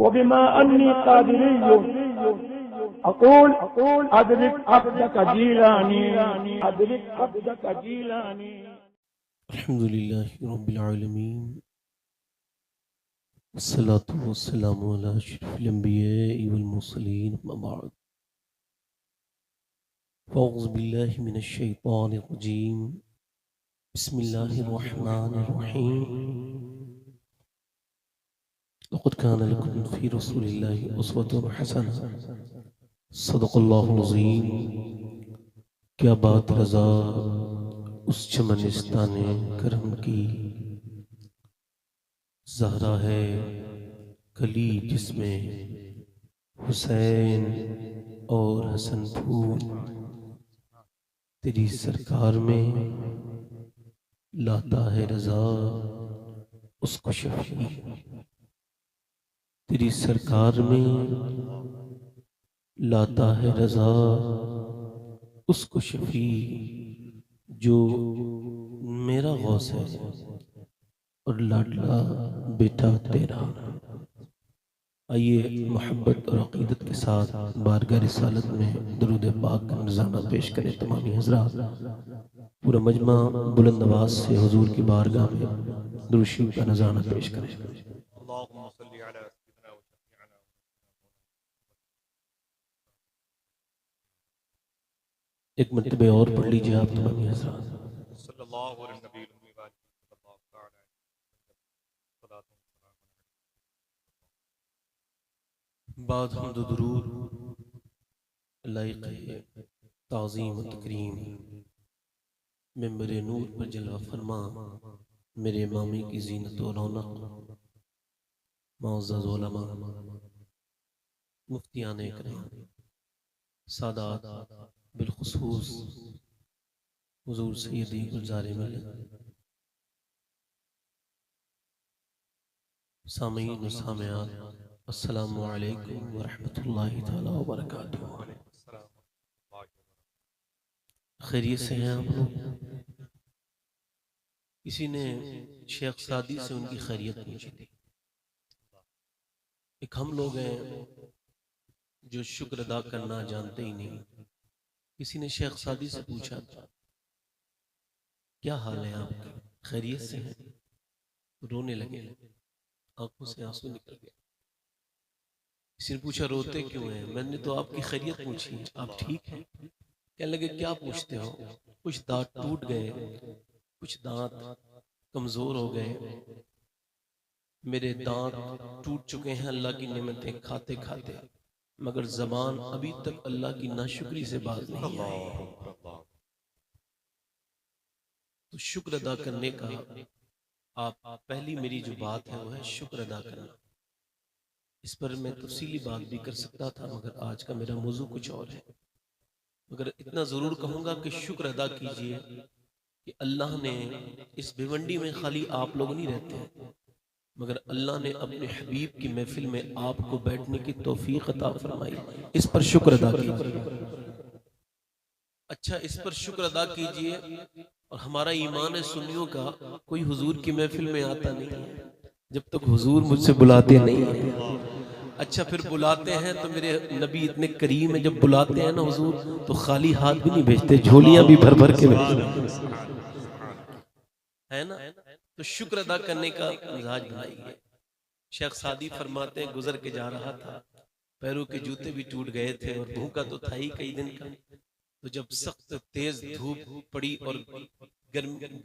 वबिमा अन्नी कादिरिय्युन अक़ूल अदरिक अब्दक जीलानी अदरिक अब्दक जीलानी। अल्हम्दुलिल्लाहि रब्बिल आलमीन वस्सलातु वस्सलामु अला अशरफिल अंबियाइ वल मुरसलीन अम्मा बअद फ़अऊज़ु बिल्लाहि मिनश शैतानिर रजीम बिस्मिल्लाहिर रहमानिर रहीम लक़द कान लकुम फ़ी रसूलिल्लाहि उस्वतुन हसनह सदक़ल्लाहुल अज़ीम। क्या बात रज़ा उस चमनिस्ताने करम की, ज़हरा है कली जिसमें हुसैन और हसन फूल। तेरी सरकार में लाता है रज़ा उसको शफ़ी। तेरी सरकार में लाता है रज़ा उसको शफ़ी, जो मेरा गौस है और लाडला बेटा तेरा। आइए मोहब्बत और अक़ीदत के साथ बारगाह रिसालत में दुरूद पाक का नज़ारा पेश करें। तमामी हज़रात, पूरा मजमा बुलंद आवाज़ से हुज़ूर की बारगाह में दुरूद शरीफ का नज़ारा पेश करें। एक मरतबे और पढ़ लीजिए आप तमामी हज़रात। बाद हम्द व दुरूद लायक़ है ताज़ीम व तकरीम, मिंबर नूर पर जलवा फरमा मेरे इमामी की ज़ीनत व रौनक। मुअज़्ज़ज़ उलमा, मुफ्तियान इकराम, सादात, बिलखुसूस हुज़ूर सैयदी गुलज़ार मिल्लत, सामीन व सामिआत, अस्सलामु अलैकुम व रहमतुल्लाहि तआला व बरकातुहू। खैरियत से हैं आप लोग? किसी ने शेख सादी से उनकी खैरियत पूछी थी। एक हम लोग हैं जो शुक्र अदा करना जानते ही नहीं। किसी ने शेख सादी से पूछा था, क्या हाल है आपका, खैरियत से हैं? रोने लगे, आंखों से आंसू निकल गए। किसी ने पूछा रोते क्यों हैं? मैंने तो आपकी खैरियत पूछी, आप ठीक हैं? कहने लगे क्या पूछते हो? कुछ दांत टूट गए, कुछ दांत कमजोर हो गए। मेरे दांत टूट चुके हैं अल्लाह की नेमतें खाते खाते, मगर जबान अभी तक अल्लाह की नाशुक्री से बाज नहीं आई। तो शुक्र अदा करने का आप पहली मेरी जो बात है वो है शुक्र अदा करना। इस पर मैं तफसीली बात भी कर सकता था, मगर आज का मेरा मौजू कुछ और है। मगर इतना ज़रूर कहूँगा कि शुक्र अदा कीजिए कि अल्लाह ने इस भिवंडी में खाली आप लोग नहीं रहते हैं, मगर अल्लाह ने अपने हबीब की महफिल में आपको बैठने की तौफीक अता फरमाई। इस पर शुक्र अदा कीजिए। अच्छा, इस पर शुक्र अदा कीजिए। और हमारा ईमान है सुन्नियों का, कोई हुजूर की महफिल में आता नहीं है जब तक हुजूर मुझसे बुलाते नहीं है। अच्छा, फिर बुलाते हैं तो मेरे नबी इतने करीम है, जब बुलाते हैं ना हुजूर तो खाली हाथ भी नहीं भेजते, झोलियां भी भर भर के भेजते है ना। तो शुक्र अदा करने का मिजाज बनाइए। शेख सादी फरमाते हैं, गुजर के जा रहा था, पैरों के जूते भी टूट गए थे और भूखा तो था ही कई दिन का। तो जब सख्त तेज धूप पड़ी और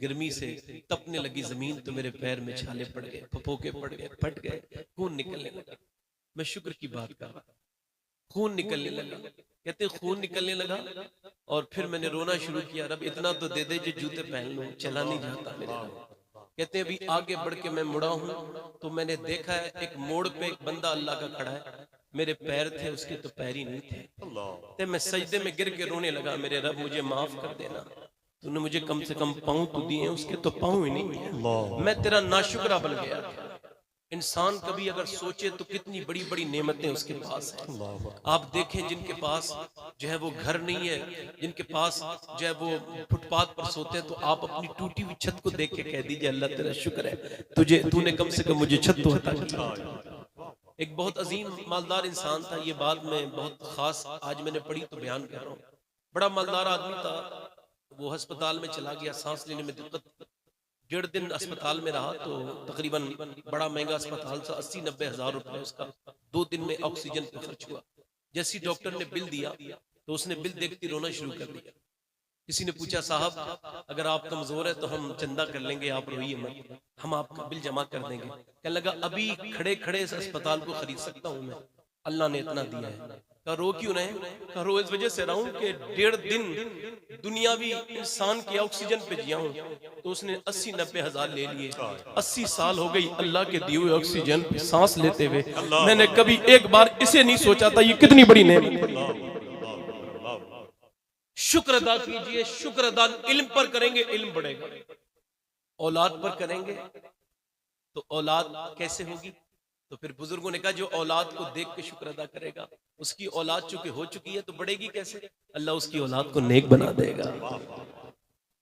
गर्मी से तपने लगी जमीन, तो मेरे पैर में छाले पड़ गए, फपोके पड़ गए, फट गए, खून निकलने लगा। मैं शुक्र की बात कर रहा, खून निकलने लगा। कहते खून निकलने लगा और फिर मैंने रोना शुरू किया, रब इतना तो दे दे जो जूते पहन लूं, चला नहीं जाता मेरे रब। कहते अभी आगे बढ़ के मैं मुड़ा हूं तो मैंने देखा है एक मोड़ पे एक बंदा अल्लाह का खड़ा है, मेरे पैर थे उसके तो पैर ही नहीं थे। ते मैं सजदे में गिर के रोने लगा, मेरे रब मुझे माफ कर देना, तूने मुझे कम से कम पाँव तो दिए, उसके तो पाँव ही नहीं है। मैं तेरा नाशुक्रा बन गया। इंसान कभी अगर सोचे तो कितनी बड़ी बड़ी नेमतें उसके पास हैं। आप देखें जिनके पास जो है वो घर नहीं है, जिनके पास जो है वो फुटपाथ पर सोते हैं, तो आप अपनी टूटी हुई छत को देख के कह दीजिए अल्लाह तेरा शुक्र है, तुझे तूने कम से कम मुझे छत तो अता की। एक बहुत अजीम मालदार इंसान था, ये बात में बहुत खास आज मैंने पढ़ी तो बयान कर रहा हूँ। बड़ा मालदार आदमी था, वो अस्पताल में चला गया, सांस लेने में दिक्कत, 1.5 दिन अस्पताल में रहा। तो तकरीबन बड़ा महंगा अस्पताल था, 80-90 हज़ार रुपए उसका 2 दिन में ऑक्सीजन पे खर्च हुआ। जैसी डॉक्टर ने बिल दिया तो उसने बिल देखती रोना शुरू कर दिया। किसी ने पूछा, साहब अगर आप कमजोर है तो हम चंदा कर लेंगे, आप रोइए मत, हम आपका बिल जमा कर देंगे। कहने लगा, अभी खड़े खड़े इस अस्पताल को खरीद सकता हूं मैं, अल्लाह ने इतना दिया है। कहा, रो क्यों रहे? कहा, रो इस वजह से रहा हूं कि 1.5 दिन दुनियावी इंसान के ऑक्सीजन पे जिया हूं। तो उसने 80-90 हज़ार ले लिए। 80 साल हो गई अल्लाह के दिए हुए ऑक्सीजन पे सांस लेते हुए। मैंने कभी एक बार इसे नहीं सोचा था, ये कितनी बड़ी नेमत है। शुक्र अदा कीजिए, शुक्र अदा इल्म पर करेंगे इल्म बढ़ेगा, औलाद पर करेंगे तो औलाद कैसे होगी? तो फिर बुजुर्गों ने कहा, जो औलाद को देख के शुक्र अदा करेगा, उसकी औलाद चूंकि हो चुकी है तो बढ़ेगी कैसे? अल्लाह उसकी औलाद को नेक बना देगा।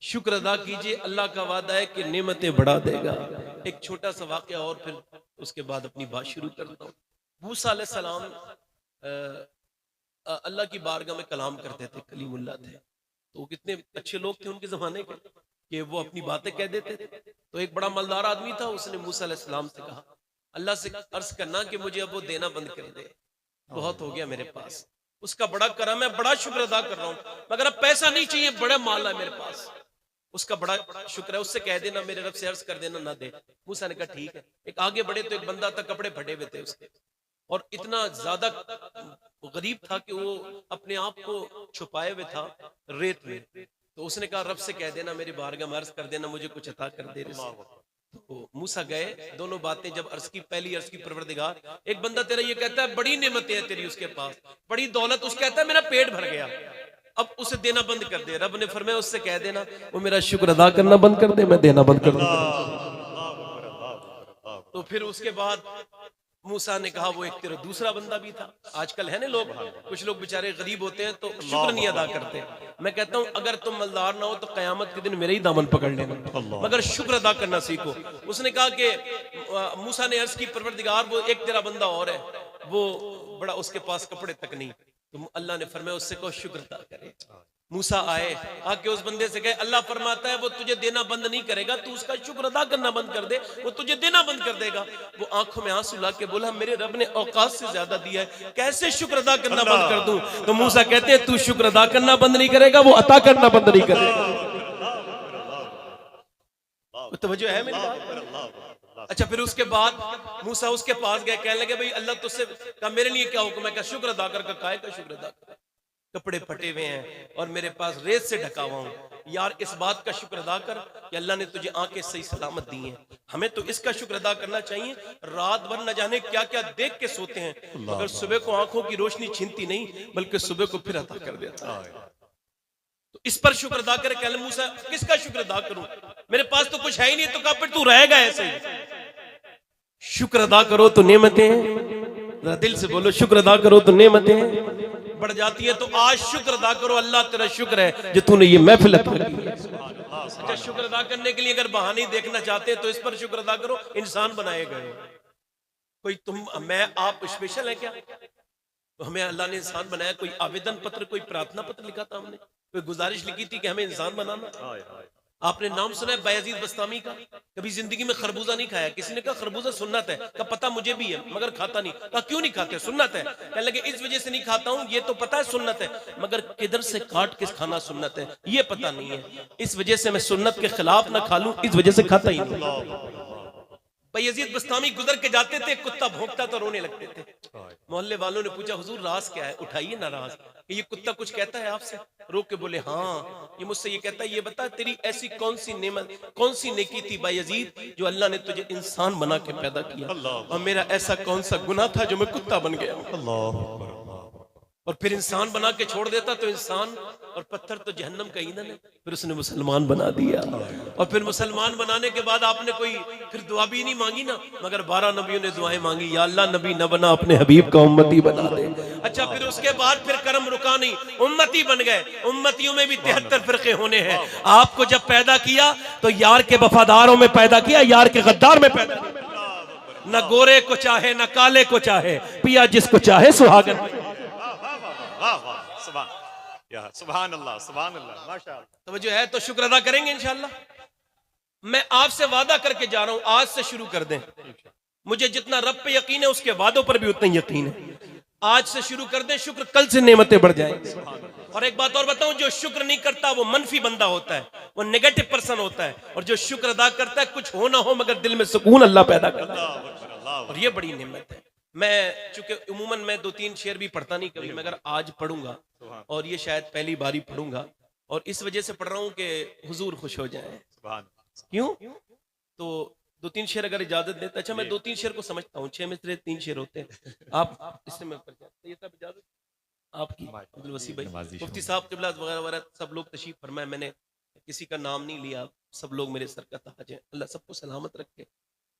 शुक्र अदा कीजिए, अल्लाह का वादा है कि नेमतें बढ़ा देगा। एक छोटा सा वाकया और फिर उसके बाद अपनी बात शुरू करता हूँ। मूसा अलैहिस्सलाम अल्लाह की बारगाह में कलाम करते थे, कलीमुल्लाह थे। तो वो कितने अच्छे लोग थे उनके जमाने के कि वो अपनी बातें कह देते थे। तो एक बड़ा मालदार आदमी था, उसने मूसा अलैहिस्सलाम से कहा, अल्लाह से अर्ज करना कि मुझे अब वो देना बंद कर दे, बहुत हो गया मेरे पास, उसका बड़ा करम है, बड़ा शुक्र अदा कर रहा हूँ, मगर अब पैसा नहीं चाहिए, बड़ा माल है मेरे पास, उसका बड़ा शुक्र है, उससे कह देना मेरे रब से अर्ज कर देना ना दे। मूसा ने कहा ठीक है। एक आगे बढ़े तो एक बंदा था, कपड़े फटे हुए थे उसके, और इतना ज्यादा गरीब था कि वो अपने आप को छुपाए हुए था रेत में। तो उसने कहा, रब से कह देना मेरी बारगाह में अर्ज कर देना मुझे कुछ अता कर दे। तो मूसा गए, दोनों बातें जब अर्ज की, पहली अर्ज की, परवरदिगार, एक बंदा तेरा ये कहता है बड़ी नेमतें हैं तेरी उसके पास, बड़ी दौलत, उसका कहता है मेरा पेट भर गया, अब उसे देना बंद कर दे। रब ने फरमाया उससे कह देना वो मेरा शुक्र अदा करना बंद कर दे, मैं देना बंद कर दूं। तो फिर उसके बाद मूसा ने कहा, वो एक तेरा दूसरा बंदा भी था। आजकल है ना लोग, कुछ लोग बेचारे गरीब होते हैं तो शुक्र नहीं अदा करते। मैं कहता हूं अगर तुम मालदार ना हो तो कयामत के दिन मेरे ही दामन पकड़ लेना, मगर शुक्र अदा करना सीखो। उसने कहा कि मूसा ने अर्ज की, परवरदिगार वो एक तेरा बंदा और है, वो बड़ा, उसके पास कपड़े तक नहीं। तो अल्लाह ने फरमाया उससे कहो शुक्र अदा करे। मूसा आए, आके उस बंदे से कहे, अल्लाह फरमाता है वो तुझे देना बंद नहीं करेगा, तू उसका शुक्र अदा करना बंद कर दे, वो तुझे देना बंद कर देगा। वो आंखों में आंसू ला के बोला, मेरे रब ने औकात से ज्यादा दिया है, कैसे शुक्र अदा करना बंद कर दूं? तो मूसा कहते हैं, तू शुक्र अदा करना बंद नहीं करेगा, वो अता करना बंद नहीं करेगा। तवज्जो है मेरी बात? अच्छा, फिर उसके बाद मूसा उसके पास गए, कहने लगे, भाई अल्लाह तुझसे कहा मेरे लिए क्या हुक्म है? क्या शुक्र अदा कर? काय का शुक्र अदा कर? कपड़े फटे हुए हैं और मेरे पास रेत से ढका हुआ हूं। यार इस बात का शुक्र अदा कर कि अल्लाह ने तुझे आंखें सही सलामत दी हैं। हमें तो इसका शुक्र अदा करना चाहिए। रात भर न जाने क्या क्या देख के सोते हैं, मगर सुबह को आंखों की रोशनी छीनती नहीं, बल्कि सुबह को फिर अता कर देता है। तो इस पर शुक्र अदा करे। कहले मूसा किसका शुक्र अदा करूं? मेरे पास तो कुछ है ही नहीं। तो कहा फिर तू रहेगा ऐसे ही। शुक्र अदा करो तो नेमतें, दिल से बोलो शुक्र अदा करो तो नेमतें बढ़ जाती है। तो आज शुक्र अदा करो, अल्लाह तेरा शुक्र है जो तूने ये महफिल अता की है। अच्छा, शुक्र अदा करने के लिए अगर बहाने देखना चाहते तो इस पर शुक्र अदा करो, इंसान बनाए गए। कोई तुम मैं आप स्पेशल है क्या? तो हमें अल्लाह ने इंसान बनाया। कोई आवेदन पत्र, कोई प्रार्थना पत्र लिखा था हमने, कोई गुजारिश लिखी थी कि हमें इंसान बनाना। आपने नाम सुना है बायजीद बस्तामी का? कभी जिंदगी में खरबूजा नहीं खाया। किसी ने कहा खरबूजा सुन्नत है, कहा पता मुझे भी है मगर खाता नहीं। कहा क्यों नहीं खाते? सुन्नत है। कहने लगे इस वजह से नहीं खाता हूं, ये तो पता है सुन्नत है, मगर किधर से काट के खाना सुन्नत है ये पता नहीं है। इस वजह से मैं सुन्नत के खिलाफ ना खा लूं, इस वजह से खाता ही नहीं। बायजीद बस्तामी गुजर के जाते थे, कुत्ता भौंकता तो रोने लगते थे। मोहल्ले वालों ने पूछा हुजूर राज क्या है? उठाइए ना राज, ये कुत्ता कुछ कहता है आपसे? रोक के बोले हाँ, ये मुझसे ये कहता है, ये बता तेरी ऐसी कौन सी नेमत, कौन सी नेकी थी बायजीद जो अल्लाह ने तुझे इंसान बना के पैदा किया, और मेरा ऐसा कौन सा गुनाह था जो मैं कुत्ता बन गया। और फिर इंसान बना के छोड़ देता तो इंसान और पत्थर तो जहन्नम का ईंधन है। फिर उसने मुसलमान बना दिया, और फिर मुसलमान बनाने के बाद आपने कोई फिर दुआ भी नहीं मांगी ना, मगर 12 नबियों ने दुआएं मांगी, या अल्लाह नबी न बना अपने हबीब का उम्मती बना दे। अच्छा, फिर उसके बाद फिर कर्म रुका नहीं, उम्मती बन गए। उम्मतियों में भी 73 फिरके होने हैं। आपको जब पैदा किया तो यार के वफादारों में पैदा किया, यार के गद्दार में पैदा किया। न गोरे को चाहे न काले को चाहे, पिया जिसको चाहे सुहागन। सुभान अल्लाह, सुभान अल्लाह, माशाअल्लाह। तो जो है तो शुक्र अदा करेंगे इंशाअल्लाह। मैं आपसे वादा करके जा रहा हूं, आज से शुरू कर दें। मुझे जितना रब पे यकीन है उसके वादों पर भी उतना ही यकीन है। आज से शुरू कर दें, शुक्र कल से नेमतें बढ़ जाएंगी। और एक बात और बताऊं, जो शुक्र नहीं करता वो मनफी बंदा होता है, वो नेगेटिव पर्सन होता है। और जो शुक्र अदा करता है, कुछ हो ना हो मगर दिल में सुकून अल्लाह पैदा करता है, और ये बड़ी नेमत है। मैं चूंकि उमूमन मैं 2-3 शेर भी पढ़ता नहीं कभी, मगर आज पढ़ूंगा और ये शायद पहली बार ही पढ़ूंगा, और इस वजह से पढ़ रहा हूं कि हुजूर खुश हो जाए। क्यों? तो 2-3 शेर अगर इजाजत देते। अच्छा, मैं 2-3 शेर को समझता हूँ, 6 में से 3 शेर होते हैं। आप इससे मैं ये सब इजाजत आपकी, अब्दुल वसी भाई, मुफ्ती साहब किबला वगैरह वगैरह सब लोग तशरीफ फरमाए। मैंने किसी का नाम नहीं लिया, सब लोग मेरे सर का ताज है, अल्लाह सबको सलामत रखे।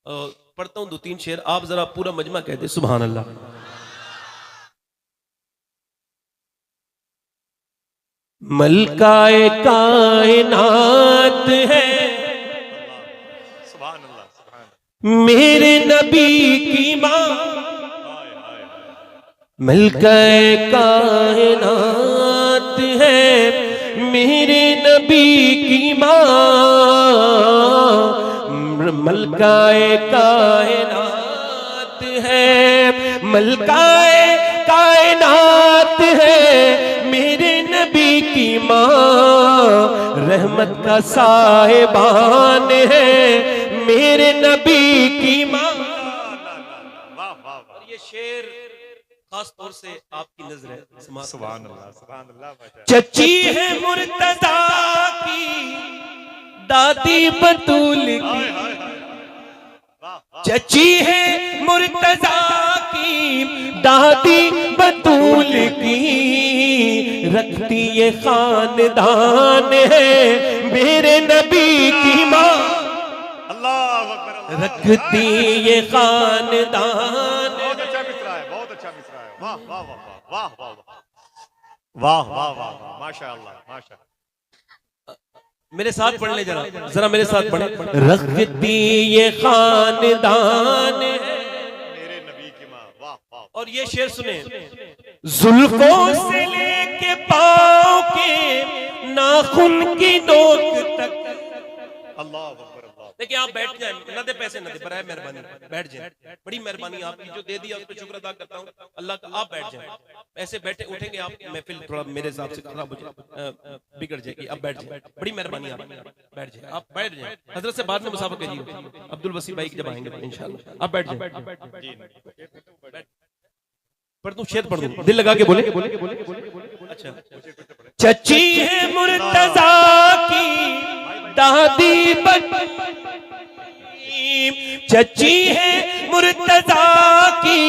पढ़ता हूँ 2-3 शेर, आप जरा पूरा मजमा कहते सुभान अल्लाह। मलकाए कायनात है मेरे नबी की माँ, मलकाए कायनात है मेरे नबी की माँ, मलकाए कायनात है, मलकाए कायनात है मेरे नबी की माँ, रहमत का साहिबान है मेरे नबी की माँ। और ये शेर खास तौर से आपकी नजर है। सुभान अल्लाह, सुभान अल्लाह। चची है मुर्तजा की दादी बतूल की, चची है मुर्तजा की दादी बतूल की, रखती ये खानदान है मेरे नबी की माँ, रखती ये खानदान। बहुत अच्छा मिसरा है, बहुत अच्छा मिसरा है। वाह वाह वाह वाह वाह वाह वाह वाह, माशाअल्लाह माशाअल्लाह। मेरे साथ पढ़ ले जरा, जरा मेरे साथ पढ़े। रखती ये खानदान है मेरे नबी की माँ, वाह वाह। और ये शेर सुने, जुल्फों से लेके पाँव के नाखून की नोक तक। अल्लाह देखिए, आप बैठ जाए, न दे पैसे न दे, बराए मेहरबानी बैठ जाए। बड़ी मेहरबानी आपकी, जो दे दिया उस पर शुक्र अदा करता हूँ अल्लाह का। आप बैठ जाए, ऐसे बैठे उठेंगे आप महफिल थोड़ा मेरे हिसाब से खराब हो जाए, बिगड़ जाएगी। अब बैठ जाए, बड़ी मेहरबानी आपकी, बैठ जाए, आप बैठ जाए। हजरत से बाद में मुसाफा करिए, अब्दुल वसी भाई जब आएंगे इंशाल्लाह। आप बैठ जाए, पढ़ दूं शेर, पढ़ दूं, दिल लगा के बोले। अच्छा, चची है मुर्तजा की दादी चची है मुर्तजा की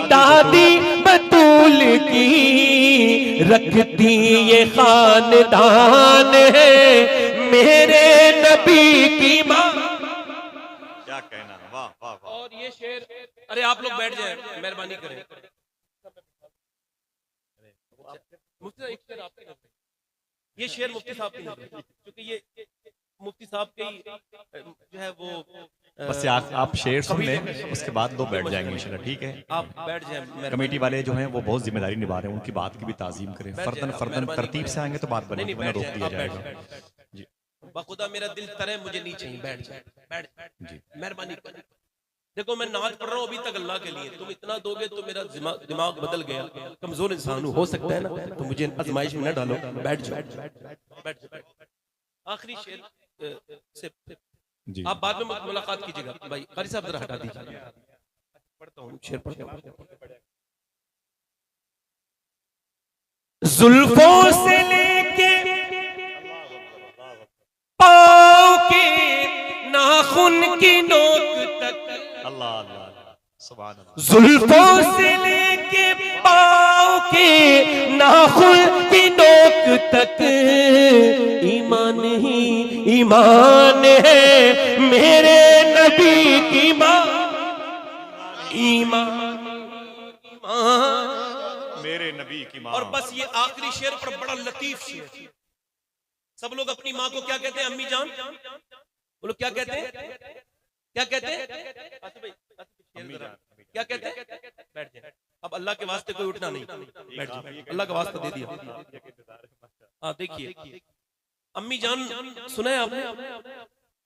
दादी बतूल की, रखती ये खानदान है मेरे नबी की माँ। क्या कहना, वाह वाह वाह। और ये शेर, अरे आप लोग बैठ जाए, मेहरबानी करें। मुफ्ती साहब, एक शेर आपके नजर, ये शेर मुफ्ती साहब की नजर, क्योंकि ये मुफ्ती साहब के जो है वो बस आप शेर सुन लें, उसके बाद लोग बैठ जाएंगे इंशाल्लाह, ठीक है? आप बैठ जाएं। कमेटी वाले जो हैं वो बहुत जिम्मेदारी निभा रहे हैं, उनकी बात की भी ताजीम करें। फर्दन फर्दन तरतीब से आएंगे तो बात बनेगी, वरना रोक दिया जाएगा। जी, बखुदा मेरा दिल तरह मुझे नहीं चाहिए, बैठ जाए, बैठ जी, मेहरबानी करें। देखो, मैं नाच पढ़ रहा हूँ अभी तक अल्लाह के लिए, तुम इतना दोगे तो मेरा दिमाग बदल गया, कमजोर इंसान हो सकता है ना, तो मुझे आजमाइश में न डालो, बैठ जाओ, बैठ जाओ। आखिरी शेर से जी, आप बाद में मुलाकात कीजिएगा भाई। कारी साहब जरा हटा दीजिए, पढ़ता हूँ शेर, पढ़ता हूँ। जुल्फों से लेके पाँव के नाखून की नोक तक, अल्लाह अल्लाह सुभान अल्लाह। जुल्फों से लेके पाँव के नाखून की नोक तक, ईमान ही ईमान है मेरे नबी की माँ, ईमान ईमान मेरे नबी की माँ। और बस ये आखिरी शेर पर बड़ा लतीफ शेर। सब लोग अपनी माँ को क्या कहते हैं? अम्मी जान। वो लोग क्या कहते हैं? क्या कहते हैं? क्या कहते हैं? बैठ जाए। अब अल्लाह के वास्ते कोई उठना नहीं, बैठ जाए। अल्लाह का वास्ता दे दिया। हाँ देखिए, अम्मी जान सुना है आपने?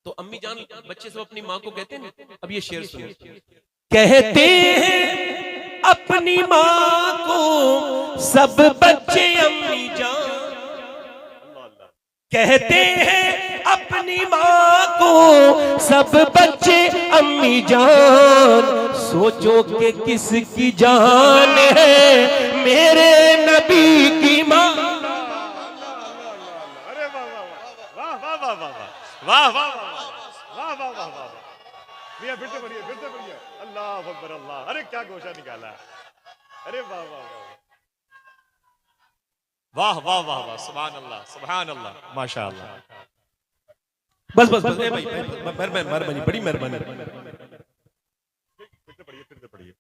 तो अम्मी जान बच्चे से अपनी माँ को कहते हैं। अब ये शेर सुनिए। कहते हैं अपनी माँ को सब बच्चे अम्मी जान, कहते हैं अपनी माँ को सब बच्चे अम्मी जान, सोचो कि किसकी जान है मेरे नबी की माँ। अरे वाह वाह वाह वाह वाह वाह वाह वाह वाह वाह वाह वाह। भैया फिर से पढ़िए। अल्लाह अकबर अल्लाह। अरे क्या गोशा निकाला है। अरे वाह वाह वाह वाह वाह वाह वाह। सुभान अल्लाह माशाअल्लाह। बस ए भाई मेहरबानी, बड़ी मेहरबानी। फिर से पढ़िए।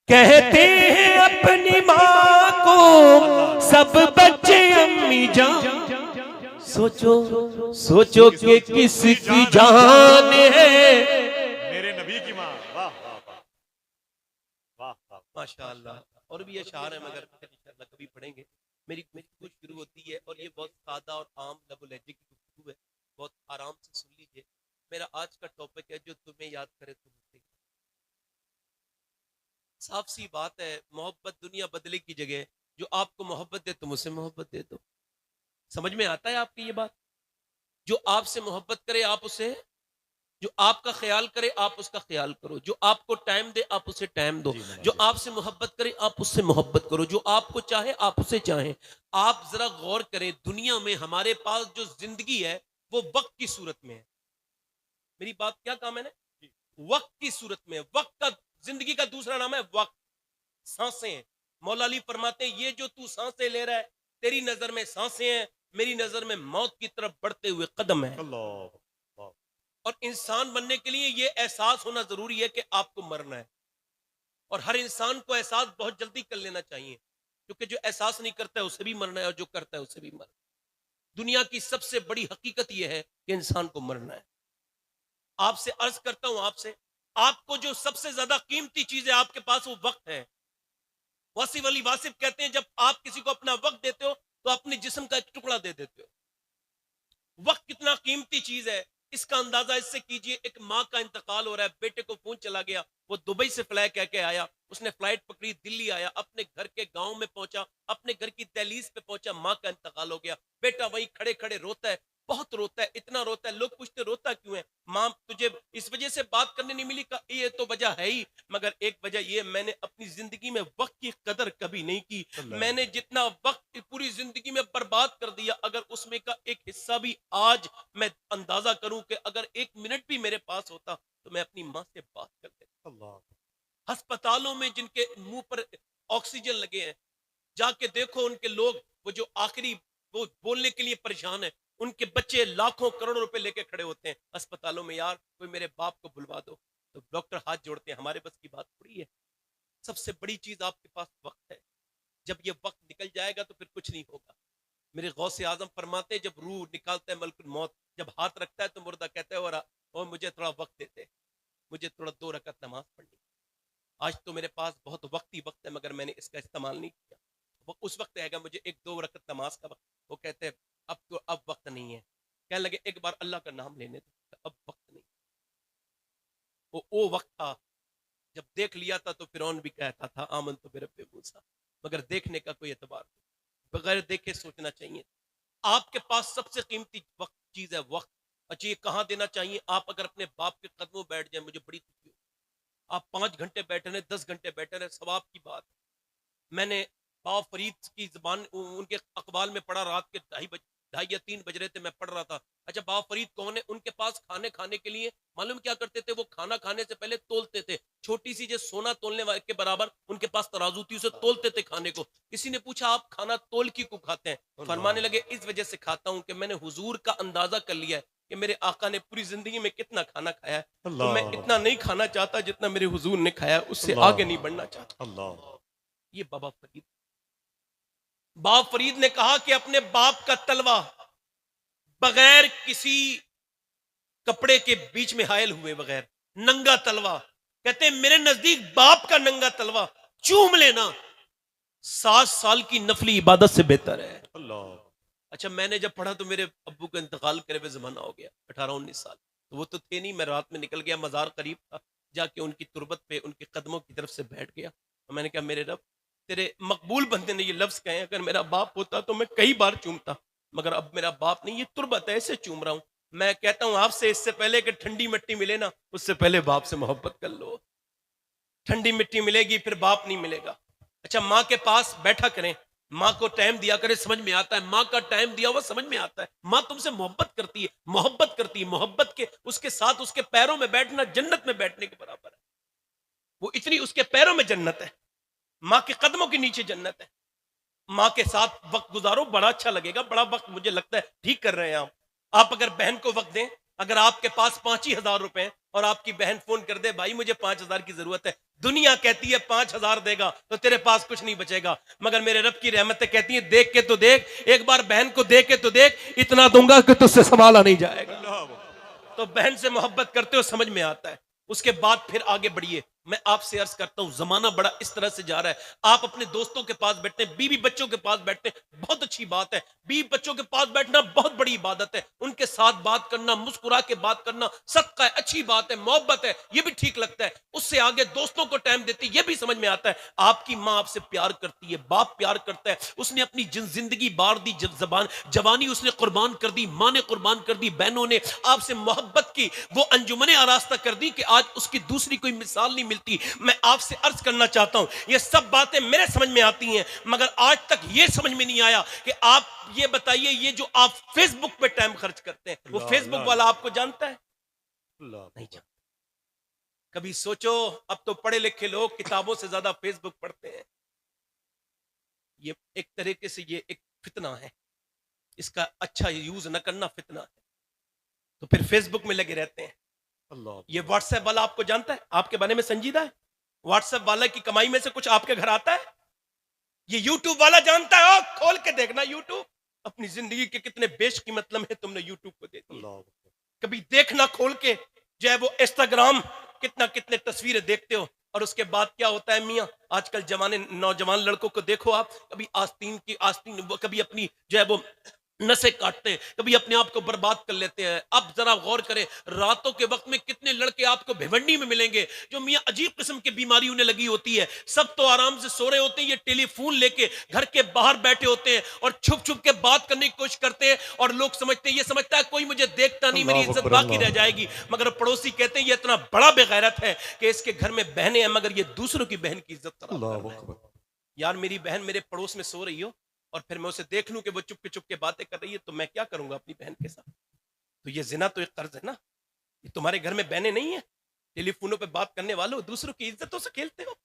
कहते हैं अपनी माँ को सब बच्चे अम्मी जान, सोचो कि किसकी जान है मेरे नबी की माँ। वाह वाह वाह वाह माशाअल्लाह। और भी अशार है मगर इंशाअल्लाह कभी पढ़ेंगे। मेरी कुछ शुरू होती है और ये बहुत सादा और आम लबो लहजे की गुफ्तगू है, बहुत आराम से सुन लीजिए। मेरा आज का टॉपिक है जो तुम्हें याद करे तुम। साफ सी बात है, मोहब्बत दुनिया बदले की जगह जो आपको मोहब्बत दे तुम उसे मोहब्बत दे दो। समझ में आता है आपकी ये बात? जो आपसे मोहब्बत करे आप उसे, जो आपका ख्याल करे आप उसका ख्याल करो, जो आपको टाइम दे आप उसे टाइम दो, जो आपसे मोहब्बत करे आप उससे मोहब्बत करो, जो आपको चाहे आप उसे चाहें। आप जरा गौर करें, दुनिया में हमारे पास जो जिंदगी है वो वक्त की सूरत में है। मेरी बात क्या कहा मैंने? वक्त की सूरत में। वक्त का, जिंदगी का दूसरा नाम है वक्त, सांसें। मौला अली फरमाते हैं ये जो तू सांसें ले रहा है तेरी नजर में सांसें हैं, मेरी नजर में मौत की तरफ बढ़ते हुए कदम है। और इंसान बनने के लिए ये एहसास होना जरूरी है कि आपको मरना है। और हर इंसान को एहसास बहुत जल्दी कर लेना चाहिए, क्योंकि जो एहसास नहीं करता है उसे भी मरना है और जो करता है उसे भी मरना है। दुनिया की सबसे बड़ी हकीकत यह है कि इंसान को मरना है। आपसे अर्ज करता हूं, आपको जो सबसे ज्यादा कीमती चीज है आपके पास वो वक्त है। वासिफ अली वासिफ कहते हैं जब आप किसी को अपना वक्त देते हो तो अपने जिस्म का एक टुकड़ा दे देते हो। वक्त कितना कीमती चीज है इसका अंदाजा इससे कीजिए, एक माँ का इंतकाल हो रहा है, बेटे को फोन चला गया, वो दुबई से फ्लाई कह के आया, उसने फ्लाइट पकड़ी, दिल्ली आया, अपने घर के गांव में पहुंचा, अपने घर की दहलीज पे पहुंचा, माँ का इंतकाल हो गया। बेटा वहीं खड़े खड़े रोता है, बहुत रोता है, इतना रोता है, लोग पूछते रोता क्यों है? माँ तुझे इस वजह से बात करने नहीं मिली? का ये तो वजह है ही, मगर एक वजह ये, मैंने अपनी जिंदगी में वक्त की कदर कभी नहीं की। मैंने जितना वक्त पूरी जिंदगी में बर्बाद कर दिया, अगर उसमें का एक हिस्सा भी आज मैं अंदाजा करूं कि अगर एक मिनट भी मेरे पास होता तो मैं अपनी माँ से बात कर लेता। अस्पतालों में जिनके मुंह पर ऑक्सीजन लगे हैं, जाके देखो उनके लोग, वो जो आखिरी वो बोलने के लिए परेशान है, उनके बच्चे लाखों करोड़ों रुपए लेके खड़े होते हैं अस्पतालों में, यार कोई मेरे बाप को बुलवा दो। तो डॉक्टर हाथ जोड़ते हैं, हमारे बस की बात थोड़ी है। सबसे बड़ी चीज आपके पास वक्त है। जब ये वक्त निकल जाएगा तो फिर कुछ नहीं होगा। मेरे गौसे आजम फरमाते हैं जब रूह निकालता है मलकुल मौत, जब हाथ रखता है तो मुर्दा कहता है और मुझे थोड़ा वक्त देते, मुझे थोड़ा 2 रकात नमाज पढ़नी। आज तो मेरे पास बहुत वक्त ही वक्त है, मगर मैंने इसका इस्तेमाल नहीं किया। वो उस वक्त आएगा मुझे 1-2 रकात नमाज का वक्त, वो कहते हैं अब वक्त नहीं है। कहने लगे एक बार अल्लाह का नाम लेने दो, अब वक्त नहीं। वो वक्त था जब देख लिया था तो फिरौन भी कहता था आमन तो बिरब्बे मूसा, मगर देखने का कोई एतबार नहीं, बगैर देखे सोचना चाहिए। आपके पास सबसे कीमती वक्त चीज है वक्त। अच्छा ये कहाँ देना चाहिए? आप अगर अपने बाप के कदमों बैठ जाए, मुझे बड़ी खुशी हो। आप 5 घंटे बैठे रहे, 10 घंटे बैठे रहे, सवाब की बात। मैंने बाबा फरीद की जुबान उनके अखबार में पढ़ा, रात के 2:30 या 3 बज रहे थे, मैं पढ़ रहा था। अच्छा बाबा फरीद कौन है? उनके पास खाने के लिए मालूम क्या करते थे? वो खाना खाने से पहले तोलते थे, छोटी सी जो सोना तोलने वाले के बराबर उनके पास तराजू थी, उसे तोलते थे खाने को। किसी ने पूछा आप खाना तोल क्यों खाते हैं? फरमाने लगे इस वजह से खाता हूं कि मैंने हुजूर का अंदाजा कर लिया है कि मेरे आका ने पूरी जिंदगी में कितना खाना खाया है, तो मैं इतना नहीं खाना चाहता जितना मेरे हुजूर ने खाया, उससे आगे नहीं बढ़ना चाहता। ये बाबा फरीद, बाप फरीद ने कहा कि अपने बाप का तलवा बगैर किसी कपड़े के बीच में हायल हुए बगैर नंगा तलवा, कहते हैं मेरे नजदीक बाप का नंगा तलवा चूम लेना 7 साल की नफली इबादत से बेहतर है। अल्लाह। अच्छा, मैंने जब पढ़ा तो मेरे अब्बू का इंतकाल करे हुए जमाना हो गया, 18-19 साल, तो वो तो थे नहीं। मैं रात में निकल गया, मजार करीब था, जाके उनकी तुरबत पे उनके कदमों की तरफ से बैठ गया और मैंने कहा मेरे रब, तेरे मकबूल बंदे ने ये लफ्ज कहे, अगर मेरा बाप होता तो मैं कई बार चूमता, मगर अब मेरा बाप नहीं, ये तुरबत है, ऐसे चूम रहा हूं। मैं कहता हूं आपसे, इससे पहले कि ठंडी मिट्टी मिले ना, उससे पहले बाप से मोहब्बत कर लो। ठंडी मिट्टी मिलेगी फिर बाप नहीं मिलेगा। अच्छा, माँ के पास बैठा करें, माँ को टाइम दिया करें, समझ में आता है, माँ का टाइम दिया हुआ समझ में आता है। माँ तुमसे मोहब्बत करती है, मोहब्बत करती है, मोहब्बत के उसके साथ उसके पैरों में बैठना जन्नत में बैठने के बराबर है। वो इतनी उसके पैरों में जन्नत है, माँ के कदमों के नीचे जन्नत है। माँ के साथ वक्त गुजारो, बड़ा अच्छा लगेगा, बड़ा वक्त मुझे लगता है ठीक कर रहे हैं आप। आप अगर बहन को वक्त दें, अगर आपके पास 5,000 रुपए और आपकी बहन फोन कर दे, भाई मुझे 5,000 की जरूरत है, दुनिया कहती है 5,000 देगा तो तेरे पास कुछ नहीं बचेगा, मगर मेरे रब की रहमतें कहती हैं देख के तो देख, एक बार बहन को देख के तो देख, इतना दूंगा कि तुझसे संभाला नहीं जाएगा। तो बहन से मोहब्बत करते हो, समझ में आता है। उसके बाद फिर आगे बढ़िए। मैं आपसे अर्ज करता हूं, जमाना बड़ा इस तरह से जा रहा है, आप अपने दोस्तों के पास बैठते हैं, बीवी बच्चों के पास बैठते हैं, बहुत अच्छी बात है, बीवी बच्चों के पास बैठना बहुत बड़ी इबादत है, उनके साथ बात करना, मुस्कुरा के बात करना सदका है, अच्छी बात है, मोहब्बत है, ये भी ठीक लगता है। उससे आगे दोस्तों को टाइम देती, ये भी समझ में आता है। आपकी माँ आपसे प्यार करती है, बाप प्यार करता है, उसने अपनी जिंदगी बार दी, जवानी उसने कुर्बान कर दी, माँ ने कुर्बान कर दी, बहनों ने आपसे मोहब्बत की, वो अंजुमने आरास्ता कर दी कि आज उसकी दूसरी कोई मिसाल नहीं मिलती। मैं आपसे अर्ज करना चाहता हूं, ये सब बातें मेरे समझ में आती हैं, मगर आज तक ये समझ में नहीं आया कि आप ये बताइए, ये जो आप फेसबुक पे टाइम खर्च करते हैं, वो फेसबुक वाला आपको जानता है? नहीं जानता। कभी सोचो, अब तो पढ़े लिखे लोग किताबों से ज्यादा फेसबुक पढ़ते हैं। ये एक तरीके से ये एक फितना है, इसका अच्छा यूज न करना फितना है। तो फिर फेसबुक में लगे रहते हैं। ये व्हाट्सएप वाला आपको जानता है, आपके बारे में संजीदा है? व्हाट्सएप वाला की कमाई में से कुछ आपके घर आता है? ये यूट्यूब वाला जानता है? खोल के देखना यूट्यूब, अपनी जिंदगी के कितने बेशकीमत लम्हे तुमने यूट्यूब को दे दिए। कभी देखना खोल के, जो है वो इंस्टाग्राम, कितने तस्वीरें देखते हो, और उसके बाद क्या होता है मियाँ, आजकल नौजवान लड़कों को देखो आप, कभी आस्तीन कभी अपनी जो है वो नसें काटते हैं, कभी अपने आप को बर्बाद कर लेते हैं। अब जरा गौर करें, रातों के वक्त में कितने लड़के आपको भिवंडी में मिलेंगे जो मियां अजीब किस्म की बीमारी उन्हें लगी होती है, सब तो आराम से सो रहे होते हैं, ये टेलीफोन लेके घर के बाहर बैठे होते हैं और छुप छुप के बात करने की कोशिश करते हैं, और लोग समझते हैं, ये समझता है कोई मुझे देखता नहीं, मेरी इज्जत बाकी रह जाएगी। मगर पड़ोसी कहते हैं ये इतना बड़ा बेगैरत है कि इसके घर में बहनें हैं, मगर ये दूसरों की बहन की इज्जत खराब कर रहा है। यार, मेरी बहन मेरे पड़ोस में सो रही हो और फिर मैं उसे देख लूं कि वो चुप के बातें कर रही है, तो मैं क्या करूंगा अपनी बहन के साथ? तो ये जिना तो एक कर्ज है ना। ये तुम्हारे घर में बहनें नहीं है, टेलीफोनों पे बात करने वालों, दूसरों की इज्जतों से खेलते हो।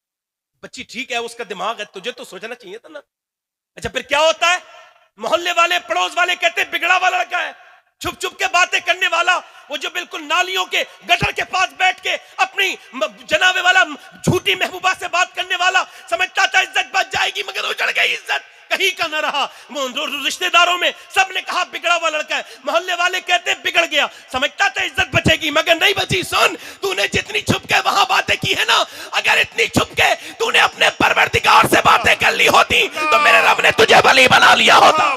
बच्ची ठीक है, उसका दिमाग है, तुझे तो सोचना चाहिए था ना। अच्छा, फिर क्या होता है? मोहल्ले वाले, पड़ोस वाले कहते हैं बिगड़ा वाला लड़का है, छुप के बातें करने वाला, वो जो बिल्कुल नालियों के गटर के पास बैठ के अपनी जनाबे वाला झूठी महबूबा से बात करने वाला, समझता था इज्जत बच जाएगी, मगर उजड़ गई इज्जत, कहीं का ना रहा। रिश्तेदारों में सबने कहा बिगड़ा हुआ लड़का है, मोहल्ले वाले कहते बिगड़ गया, समझता था इज्जत बचेगी, मगर नहीं बची। सुन, तूने जितनी छुप के वहां बातें की है ना, अगर इतनी छुप के तूने अपने परवरदिगार से बातें कर ली होती तो मेरे रब ने तुझे वली बना लिया होता।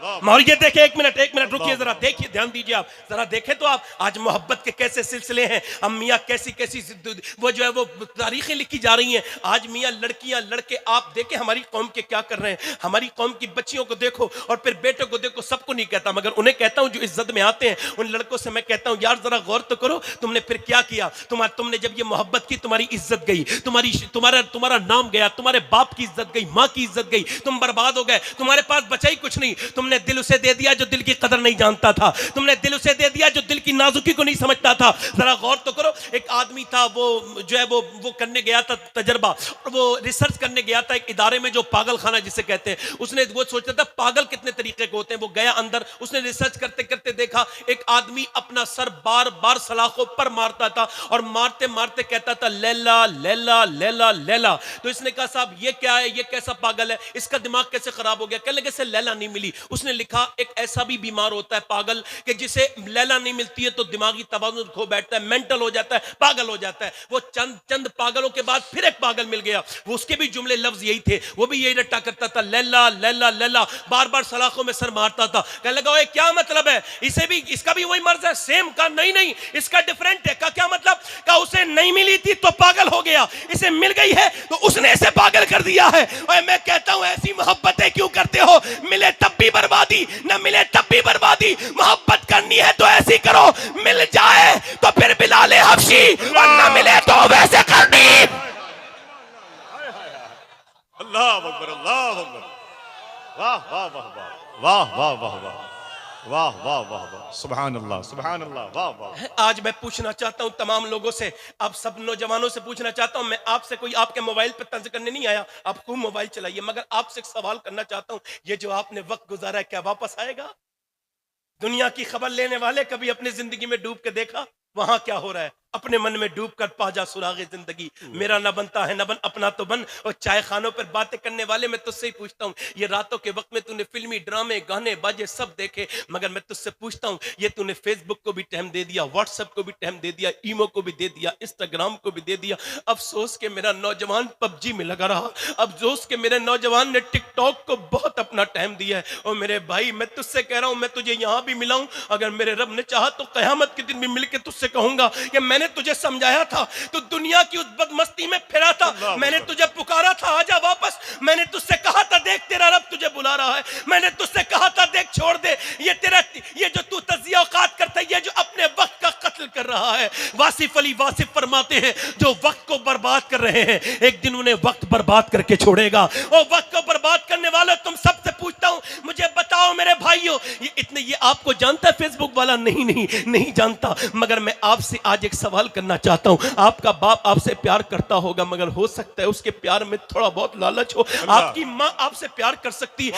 और ये देखे, एक मिनट रुकिए, जरा देखिए, ध्यान दीजिए, आप जरा देखें तो आप आज मोहब्बत के कैसे सिलसिले हैं। अब मियाँ कैसी वो जो है वो तारीखें लिखी जा रही हैं। आज मियाँ लड़कियां लड़के आप देखें हमारी कौम के क्या कर रहे हैं। हमारी कौम की बच्चियों को देखो और फिर बेटों को देखो। सबको नहीं कहता, मगर उन्हें कहता हूं जो इज्जत में आते हैं, उन लड़कों से मैं कहता हूं यार जरा गौर तो करो, तुमने फिर क्या किया। तुमने जब ये मोहब्बत की, तुम्हारी इज्जत गई, तुम्हारा नाम गया, तुम्हारे बाप की इज्जत गई, माँ की इज्जत गई, तुम बर्बाद हो गए, तुम्हारे पास बचा ही कुछ नहीं। तुमने दिल उसे दे दिया जो दिल की कदर नहीं जानता था, तुमने दिल उसे दे दिया जो दिल की नाजुकी को नहीं समझता था। जरा गौर तो करो। एक आदमी था, वो जो है वो करने गया था तजर्बा, वो रिसर्च करने गया था एक इदारे में जो पागल खाना जिसे कहते हैं। उसने वो सोचता था पागल कितने तरीके के होते हैं। वो गया अंदर, उसने रिसर्च करते करते देखा एक आदमी अपना सर बार बार सलाखों पर मारता था और मारते मारते कहता था लैला लैला लैला लैला। तो इसने कहा साहब ये क्या है, ये कैसा पागल है, इसका दिमाग कैसे खराब हो गया। कहने लगे से लैला नहीं मिली। उसने लिखा एक ऐसा भी बीमार होता है पागल कि जिसे लैला नहीं मिलती है तो दिमागी तवाज़ुन खो बैठता है, मेंटल हो जाता है, पागल हो जाता है। वो चंद पागलों के बाद फिर एक पागल मिल गया, वो उसके भी जुमले लफ्ज यही थे, वो भी यही रट्टा करता था, लैला लैला लैला, बार बार सलाखों में सर मारता था। कहने लगा ओए क्या मतलब है, इसे भी इसका भी वही मर्ज है सेम का? नहीं नहीं, इसका डिफरेंट है। का क्या मतलब? का उसे नहीं मिली थी तो पागल हो गया, इसे मिल गई है तो उसने इसे पागल कर दिया है। ओए मैं कहता हूं ऐसी मोहब्बतें क्यों करते हो? मिले तब भी बर्बादी, न मिले तब भी बर्बादी। मोहब्बत करनी है तो ऐसी करो, मिल जाए तो फिर बिलाल हबशी, और न मिले तो वैसे करनी। अल्लाह अकबर, अल्लाह अकबर। वाह वाह वाह वाह वाह वाह वाह वाह वाह वाह वाह, सुभान अल्लाह, सुभान अल्लाह, वाह वाह। आज मैं पूछना चाहता हूं तमाम लोगों से, आप सब नौजवानों से पूछना चाहता हूं, मैं आपसे कोई आपके मोबाइल पर तंज करने नहीं आया, आप खूब मोबाइल चलाइए, मगर आपसे एक सवाल करना चाहता हूं, ये जो आपने वक्त गुजारा है क्या वापस आएगा? दुनिया की खबर लेने वाले कभी अपनी जिंदगी में डूब के देखा वहां क्या हो रहा है? अपने मन में डूब कर पाजा सुरागे जिंदगी, मेरा न बनता है न बन, अपना तो बन। और चाय खानों पर बातें करने वाले, मैं तुझसे ही पूछता हूँ, ये रातों के वक्त में तूने फिल्मी ड्रामे गाने बाजे सब देखे, मगर मैं तुझसे पूछता हूँ, ये तूने फेसबुक को भी टाइम दे दिया, व्हाट्सएप को भी टाइम दे दिया, ईमो को भी दे दिया, इंस्टाग्राम को भी दे दिया। अफसोस के मेरा नौजवान पबजी में लगा रहा, अफसोस के मेरे नौजवान ने टिकटॉक को बहुत अपना टाइम दिया है। और मेरे भाई मैं तुझसे कह रहा हूँ, मैं तुझे यहाँ भी मिलाऊं, अगर मेरे रब ने चाहा तो कयामत के दिन भी मिलकर तुझसे कहूंगा कि मैंने तुझे समझाया था, तो दुनिया की उस बदमस्ती में फिरा था, मैंने तुझे पुकारा था आजा वापस, मैंने तुझसे कहा था देख तेरा रब तुझे बुला रहा है, मैंने तुझसे कहा था देख छोड़ दे ये तेरा, ये जो तू तज़िया औकात करता है, ये जो अपने वक्त का कत्ल कर रहा है। वासिफ अली वासिफ फरमाते हैं, जो वक्त को बर्बाद कर रहे हैं एक दिन उन्हें वक्त बर्बाद करके छोड़ेगा। और वक्त को बर्बाद करने वाले तुम सबसे पूछता हूं, मुझे बताओ मेरे भाइयों, ये आपको जानता है फेसबुक वाला? नहीं नहीं नहीं जानता, मगर मैं आपसे आज एक सवाल करना चाहता हूं। आपका बाप आपसे प्यार करता होगा, मगर हो सकता है उसके प्यार में थोड़ा बहुत लालच हो। आपकी मां आपसे प्यार करती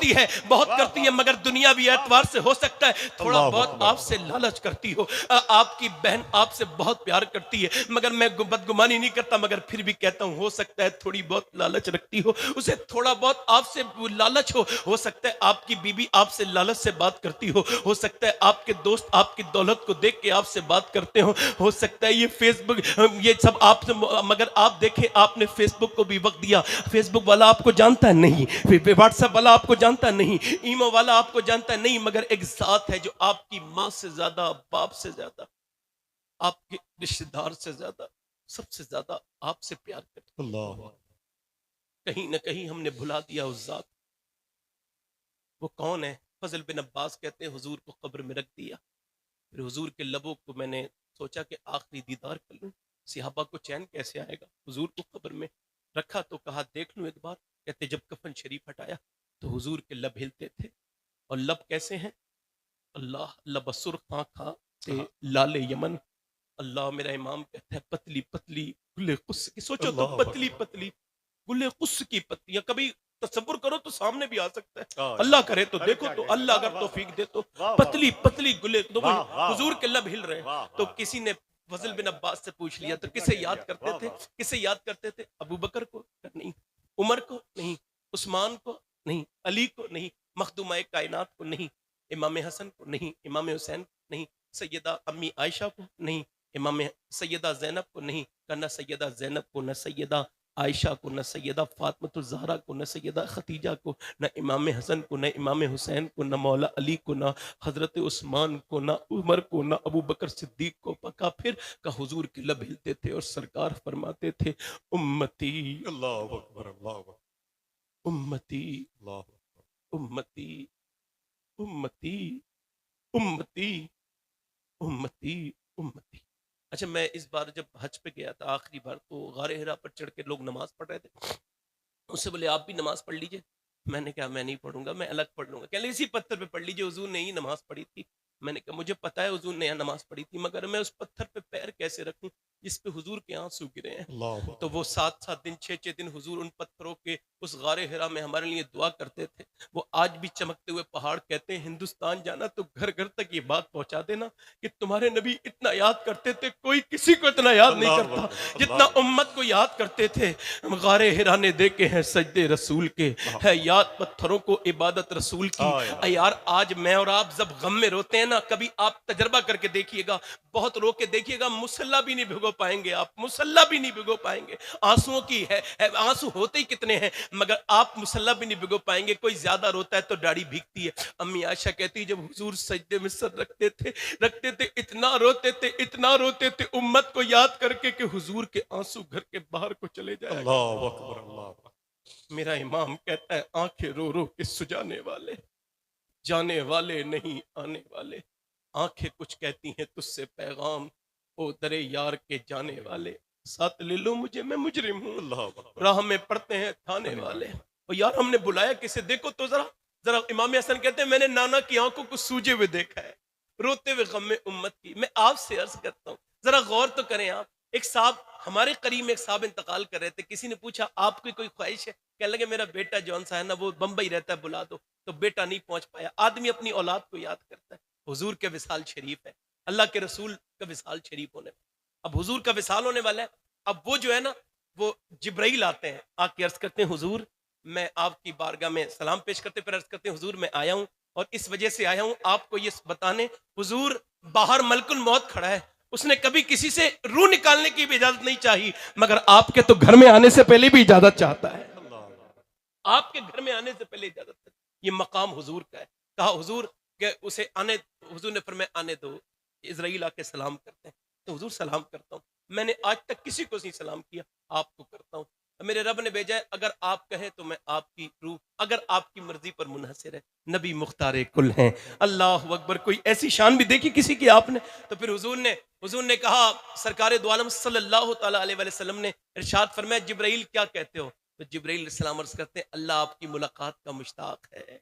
है, बहुत करती है, मगर दुनियावी एतबार से हो सकता है थोड़ा बहुत आपसे लालच करती हो। आपकी बहन आपसे बहुत प्यार करती है, मगर मैं बदगुमानी नहीं करता, मगर फिर भी कहता हूं हो सकता है थोड़ी बहुत लालच रखती हो, उसे थोड़ा बहुत आपसे लालच हो सकता है आपकी बीबी आपसे लालच से बात करती हो सकता है आपके दोस्त आपकी दौलत को देख के आपसे बात करते हो सकता है ये फेसबुक ये सब आपसे, मगर आप देखें आपने फेसबुक को भी वक्त दिया, फेसबुक वाला आपको जानता है नहीं, व्हाट्सएप वाला आपको जानता नहीं, ईमो वाला आपको जानता नहीं, मगर एक जात है जो आपकी माँ से ज्यादा, बाप से ज्यादा, आपके रिश्तेदार से ज्यादा, सबसे ज्यादा आपसे प्यार करता है। कहीं ना कहीं हमने भुला दिया उस जात। वो कौन है? फजल बिन अब्बास कहते हैं हुजूर को कब्र में रख दिया, फिर हुजूर के लबों को मैंने सोचा कि आखिरी दीदार कर लूं, सिहाबा को चैन कैसे आएगा? हुजूर को कब्र में रखा तो कहा देख लूं एक बार। कहते जब कफन शरीफ हटाया तो हुजूर के लब हिलते थे, और लब कैसे हैं? अल्लाह लबसुर खां खां से लाले यमन। अल्लाह मेरा इमाम कहता है पतली पतली गुले कुस की, सोचो तो पतली पतली गुले कुस की पत्तियां, कभी तसव्वुर करो तो सामने भी आ सकता है, अल्लाह करे तो देखो, तो अल्लाह अगर तौफीक दे तो पतली पतली गुले, तो हुजूर के लब हिल रहे हैं। तो किसी ने फजल बिन अब्बास से पूछ लिया तो किसे याद करते थे? किसे याद करते थे? अबू बकर को नहीं, उमर को नहीं, उस्मान को नहीं, अली को नहीं, मखदूमा कायनात को नहीं, इमाम हसन को नहीं, इमाम हुसैन को नहीं, सैयदा अम्मी आयशा को नहीं, इमाम सैयदा जैनब को नहीं, न सैयदा जैनब को, न सैयदा आयशा को, न सैयदा फातिमा ज़हरा को, न सैयदा खतीजा को, न इमाम हसन को, न इमाम हुसैन को, न मौला अली को, न हजरत उस्मान को, न उमर को, न अबू बकर सिद्दीक को। पका फिर का हुजूर के लब हिलते थे और सरकार फरमाते थे उम्मती अल्लाहु अकबर, अल्लाहु अकबर, उम्मती उम्मती उम्मती उम्मती उम्मती उम्मती। अच्छा, मैं इस बार जब हज पे गया था आखिरी बार, तो गारे हिरा पर चढ़ के लोग नमाज पढ़ रहे थे, उससे बोले आप भी नमाज पढ़ लीजिए। मैंने कहा मैं नहीं पढ़ूंगा, मैं अलग पढ़ लूंगा। कहले इसी पत्थर पे पढ़ लीजिए, हुजूर ने ही नमाज पढ़ी थी। मैंने कहा मुझे पता है हुजूर ने यहाँ नमाज पढ़ी थी, मगर मैं उस पत्थर पे पैर कैसे रखूं? जिस पे हुजूर के आंसू गिरे हैं। तो वो 7-7 दिन 6-6 दिन हुजूर उन पत्थरों के उस गारे हिरा में हमारे लिए दुआ करते थे। वो आज भी चमकते हुए पहाड़ कहते हैं हिंदुस्तान जाना तो घर घर तक ये बात पहुंचा देना कि तुम्हारे नबी इतना याद करते थे, कोई किसी को इतना याद नहीं करता जितना उम्मत को याद करते थे। गारे हिरा ने देखे हैं सजदे रसूल के, है याद पत्थरों को इबादत रसूल की। यार आज मैं और आप जब गम में रोते हैं ना, कभी आप तजर्बा करके देखिएगा, बहुत रो के देखिएगा, मुसल्ला भी नहीं भिगो पाएंगे आप, मुसल्ला भी नहीं भिगो पाएंगे। आंसुओं की है आंसू होते ही कितने हैं, मगर आप मुसल्ला भी नहीं भिगो पाएंगे। कोई ज्यादा रोता है तो दाढ़ी भीगती है। अम्मी आयशा कहती जब हुजूर सजदे में सर रखते थे इतना रोते थे उम्मत को याद करके कि हुजूर के आंसू घर के बाहर को चले जाए। अल्लाह अकबर, अल्लाह। मेरा इमाम कहता है आंखें रो रो के सुजाने वाले, जाने वाले नहीं आने वाले। आंखें कुछ कहती हैं तुझसे पैगाम, ओ दरे यार के जाने वाले। साथ ले लो मुझे मैं मुजरिम हूँ, राह में पड़ते हैं थाने वाले। और यार हमने बुलाया किसे, देखो तो जरा इमाम हसन कहते हैं मैंने नाना की आंखों को सूजे हुए देखा है, रोते हुए गम में उम्मत की। मैं आपसे अर्ज करता हूँ जरा गौर तो करें आप। एक साहब हमारे करीब में एक साहब इंतकाल कर रहे थे, किसी ने पूछा आपकी कोई ख्वाहिश है, कहने लगे मेरा बेटा जौन सा है ना वो बंबई रहता है, बुला दो। तो बेटा नहीं पहुंच पाया। आदमी अपनी औलाद को याद करता है। हुजूर के विसाल शरीफ है, अल्लाह के रसूल का विसाल शरीफ होने, अब हुजूर का विसाल होने वाला है। अब वो जो है ना वो जिब्राइल आते हैं, आके अर्ज करते हैं हुजूर मैं आपकी बारगाह में सलाम पेश करते, फिर अर्ज करते हैं हुजूर मैं आया हूँ और इस वजह से आया हूँ आपको ये बताने, हुजूर बाहर मलकुल मौत खड़ा है, उसने कभी किसी से रूह निकालने की भी इजाजत नहीं चाहिए, मगर आपके तो घर में आने से पहले भी इजाजत चाहता है। आपके घर में आने से पहले इजाजत है। ये मकाम हुजूर का है। कहा हुजूर के उसे आने, हुजूर ने फरमाया आने दो। इजराइल आके सलाम करते हैं तो हुजूर सलाम करता हूँ, मैंने आज तक किसी को नहीं सलाम किया, आपको करता हूँ। मेरे रब ने भेजा है, अगर आप कहें तो मैं आपकी रूह, अगर आपकी मर्जी पर मुनहसिर है। नबी मुख्तारे कुल हैं। अल्लाह अकबर। कोई ऐसी शान भी देखी किसी की आपने? तो फिर हुजूर ने कहा, सरकार दो आलम सल्लल्लाहु तआला अलैहि वसल्लम ने इरशाद फरमाया जिब्राइल क्या कहते हो? तो जिब्राइल सलाम अर्ज करते हैं अल्लाह आपकी मुलाकात का मुश्ताक है,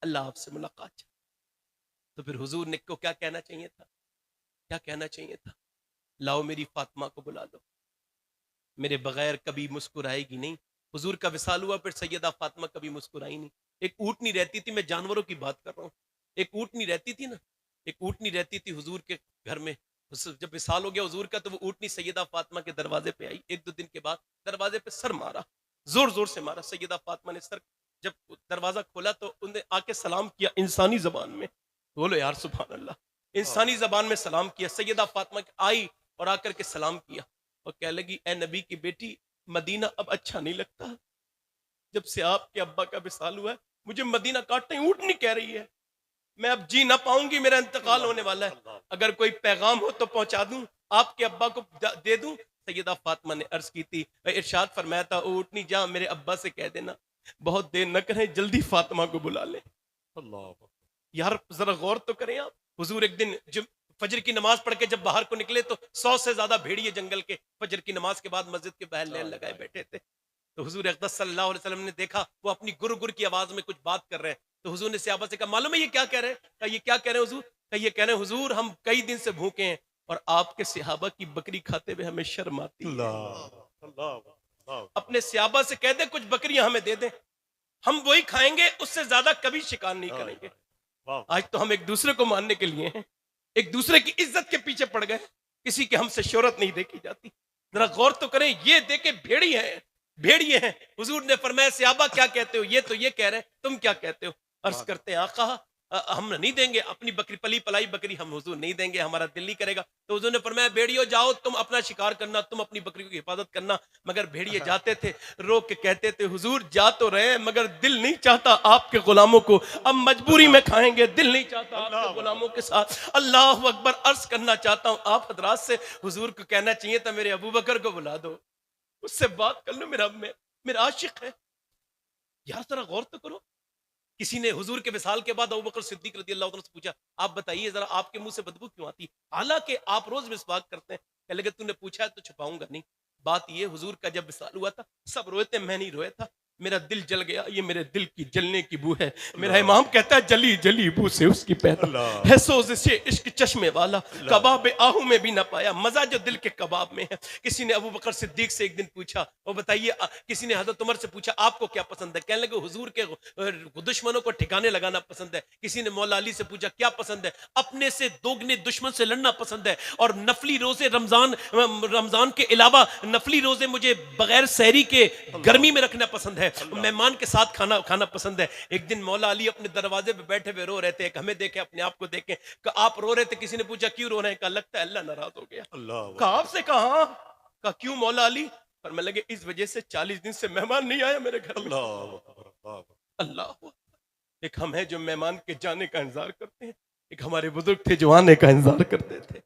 अल्लाह आपसे मुलाकात चाहता। तो फिर हुजूर ने को क्या कहना चाहिए था? क्या कहना चाहिए था? लाओ मेरी फातिमा को बुला लो, मेरे बगैर कभी मुस्कुराएगी नहीं। हुजूर का विसाल हुआ, फिर सैयदा फातिमा कभी मुस्कुराई नहीं। एक ऊँटनी रहती थी, मैं जानवरों की बात कर रहा हूँ, एक ऊँटनी रहती थी ना, एक ऊँटनी रहती थी हुजूर के घर में। जब विसाल हो गया हुजूर का तो वो ऊँटनी सैयदा फातिमा के दरवाजे पे आई। 1-2 दिन के बाद दरवाजे पे सर मारा, जोर जोर से मारा। सैयदा फातिमा ने सर जब दरवाजा खोला तो उन्हें आके सलाम किया इंसानी जबान में। बोलो यार सुभान अल्लाह, इंसानी जबान में सलाम किया। सैयदा फातिमा आई और आकर के सलाम किया और कह लगी ए नबी की बेटी, मदीना अब अच्छा नहीं लगता, जब से आपके अब्बा का विसाल हुआ है मुझे मदीना काटने ऊँटनी कह रही है, मैं अब जी ना पाऊंगी, मेरा इंतकाल होने वाला है, अगर कोई पैगाम हो तो पहुंचा दूं, आपके अब्बा को दे दूं। सैयदा फातिमा ने अर्ज की थी, इरशाद फरमाया था ऊँटनी जा मेरे अब्बा से कह देना बहुत देर न करें, जल्दी फातिमा को बुला ले। यार जरा गौर तो करें आप। हुजूर एक दिन जब फजर की नमाज पढ़ के जब बाहर को निकले तो 100 से ज्यादा भेड़िए जंगल के फजर की नमाज के बाद मस्जिद के बाहर लाइन लगाए बैठे थे। तो हुजूर अक़दस सल्लल्लाहु अलैहि वसल्लम ने देखा वो अपनी गुर गुर की आवाज में कुछ बात कर रहे हैं। तो हुजूर ने सहाबा से कहा मालूम है ये क्या कह रहे हैं? कहा ये क्या कह रहे हैं हुजूर? कहा ये कह रहे हैं हुजूर हम कई दिन से भूखे हैं और आपके सहाबा की बकरी खाते हुए हमें शर्म आती है। अपने सहाबा से कह दे कुछ बकरियां हमें दे दे, हम वही खाएंगे, उससे ज्यादा कभी शिकार नहीं करेंगे। आज तो हम एक दूसरे को मानने के लिए हैं, एक दूसरे की इज्जत के पीछे पड़ गए, किसी की हमसे शोहरत नहीं देखी जाती। जरा गौर तो करें, ये देखे भेड़िए हैं। हुजूर ने फरमाया सहाबा क्या कहते हो? ये तो ये कह रहे हैं, तुम क्या कहते हो? अर्ज करते हैं आका हम नहीं देंगे अपनी बकरी, पली पलाई बकरी हम हुजूर नहीं देंगे, हमारा दिल नहीं करेगा। तो हुजूर ने फरमाया भेड़ियों जाओ तुम अपना शिकार करना, तुम अपनी बकरी की हिफाजत करना। मगर भेड़िए जाते थे, रो के कहते थे हुजूर जा तो रहे मगर दिल नहीं चाहता आपके गुलामों को, अब मजबूरी में खाएंगे, दिल नहीं चाहता आपके गुलामों के साथ। अल्लाह अकबर। अर्ज करना चाहता हूँ आप हजरात से, हुजूर को कहना चाहिए था मेरे अबू बकर को बुला दो, उससे बात कर लो, मेरा आशिक है। यार जरा गौर तो करो, किसी ने हुजूर के विसाल के बाद अबू बकर सिद्दीक रज़ी अल्लाह अन्हु से पूछा आप बताइए जरा आपके मुंह से बदबू क्यों आती? हालांकि आप रोज मिसवाक करते हैं। कह लगे तूने पूछा है तो छुपाऊंगा नहीं। बात ये हुजूर का जब विसाल हुआ था सब रोए थे, मैं नहीं रोया था, मेरा दिल जल गया, ये मेरे दिल की जलने की बू है। मेरा इमाम कहता है जली जली बू से उसकी पैदा है, सोज से इश्क चश्मे वाला कबाब आहू में भी ना पाया, मजा जो दिल के कबाब में है। किसी ने अबू बकर सिद्दीक से एक दिन पूछा, वो बताइए, किसी ने हजरत उमर से पूछा आपको क्या पसंद है, कहने लगे हुजूर के दुश्मनों को ठिकाने लगाना पसंद है। किसी ने मौला अली से पूछा क्या पसंद है, अपने से दोगुने दुश्मन से लड़ना पसंद है, और नफली रोजे रमजान के अलावा नफली रोजे मुझे बगैर सहरी के गर्मी में रखना पसंद है, मेहमान के साथ खाना पसंद है। एक दिन मौला अली अपने दरवाजे पे बैठे हुए रो रहे थे, हमें देखे अपने आप को देखे, आप रो रहे थे। किसी ने पूछा क्यों रो रहे हैं, कहा लगता है अल्लाह नाराज हो गया। कहा आपसे कहा, कहा क्यों मौला अली, पर मैं लगे इस वजह से 40 दिन से मेहमान नहीं आया मेरे घर में। अल्लाह, एक हम है जो मेहमान के जाने का इंतजार करते हैं, एक हमारे बुजुर्ग थे जो आने का इंतजार करते थे।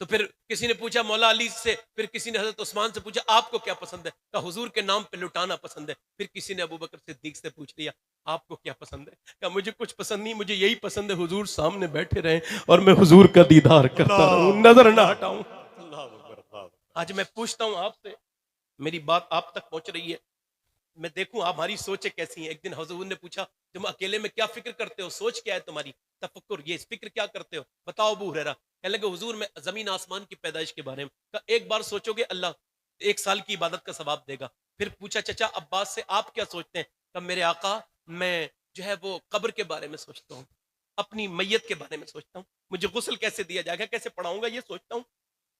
तो फिर किसी ने पूछा मौला अली से, फिर किसी ने हजरत उस्मान से पूछा आपको क्या पसंद है, कहा हुजूर के नाम पे लुटाना पसंद है। फिर किसी ने अबू बकर सिद्दीक से पूछ लिया आपको क्या पसंद है, कहा मुझे कुछ पसंद नहीं, मुझे यही पसंद है हुजूर सामने बैठे रहे और मैं हुजूर का दीदार करता रहूं, नजर ना हटाऊं। आज मैं पूछता हूं आपसे, मेरी बात आप तक पहुंच रही है, मैं देखूं आप हमारी सोचें कैसी हैं। एक दिन हुजूर ने पूछा तुम अकेले में क्या फिक्र करते हो, सोच क्या है तुम्हारी, तफक्कुर, ये फिक्र क्या करते हो, बताओ अबू हुरैरा। कहने लगे हुजूर मैं जमीन आसमान की पैदाइश के बारे में। कहा एक बार सोचोगे अल्लाह 1 साल की इबादत का सवाब देगा। फिर पूछा चचा अब्बास से आप क्या सोचते हैं, कहा मेरे आका मैं जो है वो कब्र के बारे में सोचता हूँ, अपनी मैयत के बारे में सोचता हूँ, मुझे गुस्ल कैसे दिया जाएगा, कैसे पढ़ाऊंगा, ये सोचता हूँ।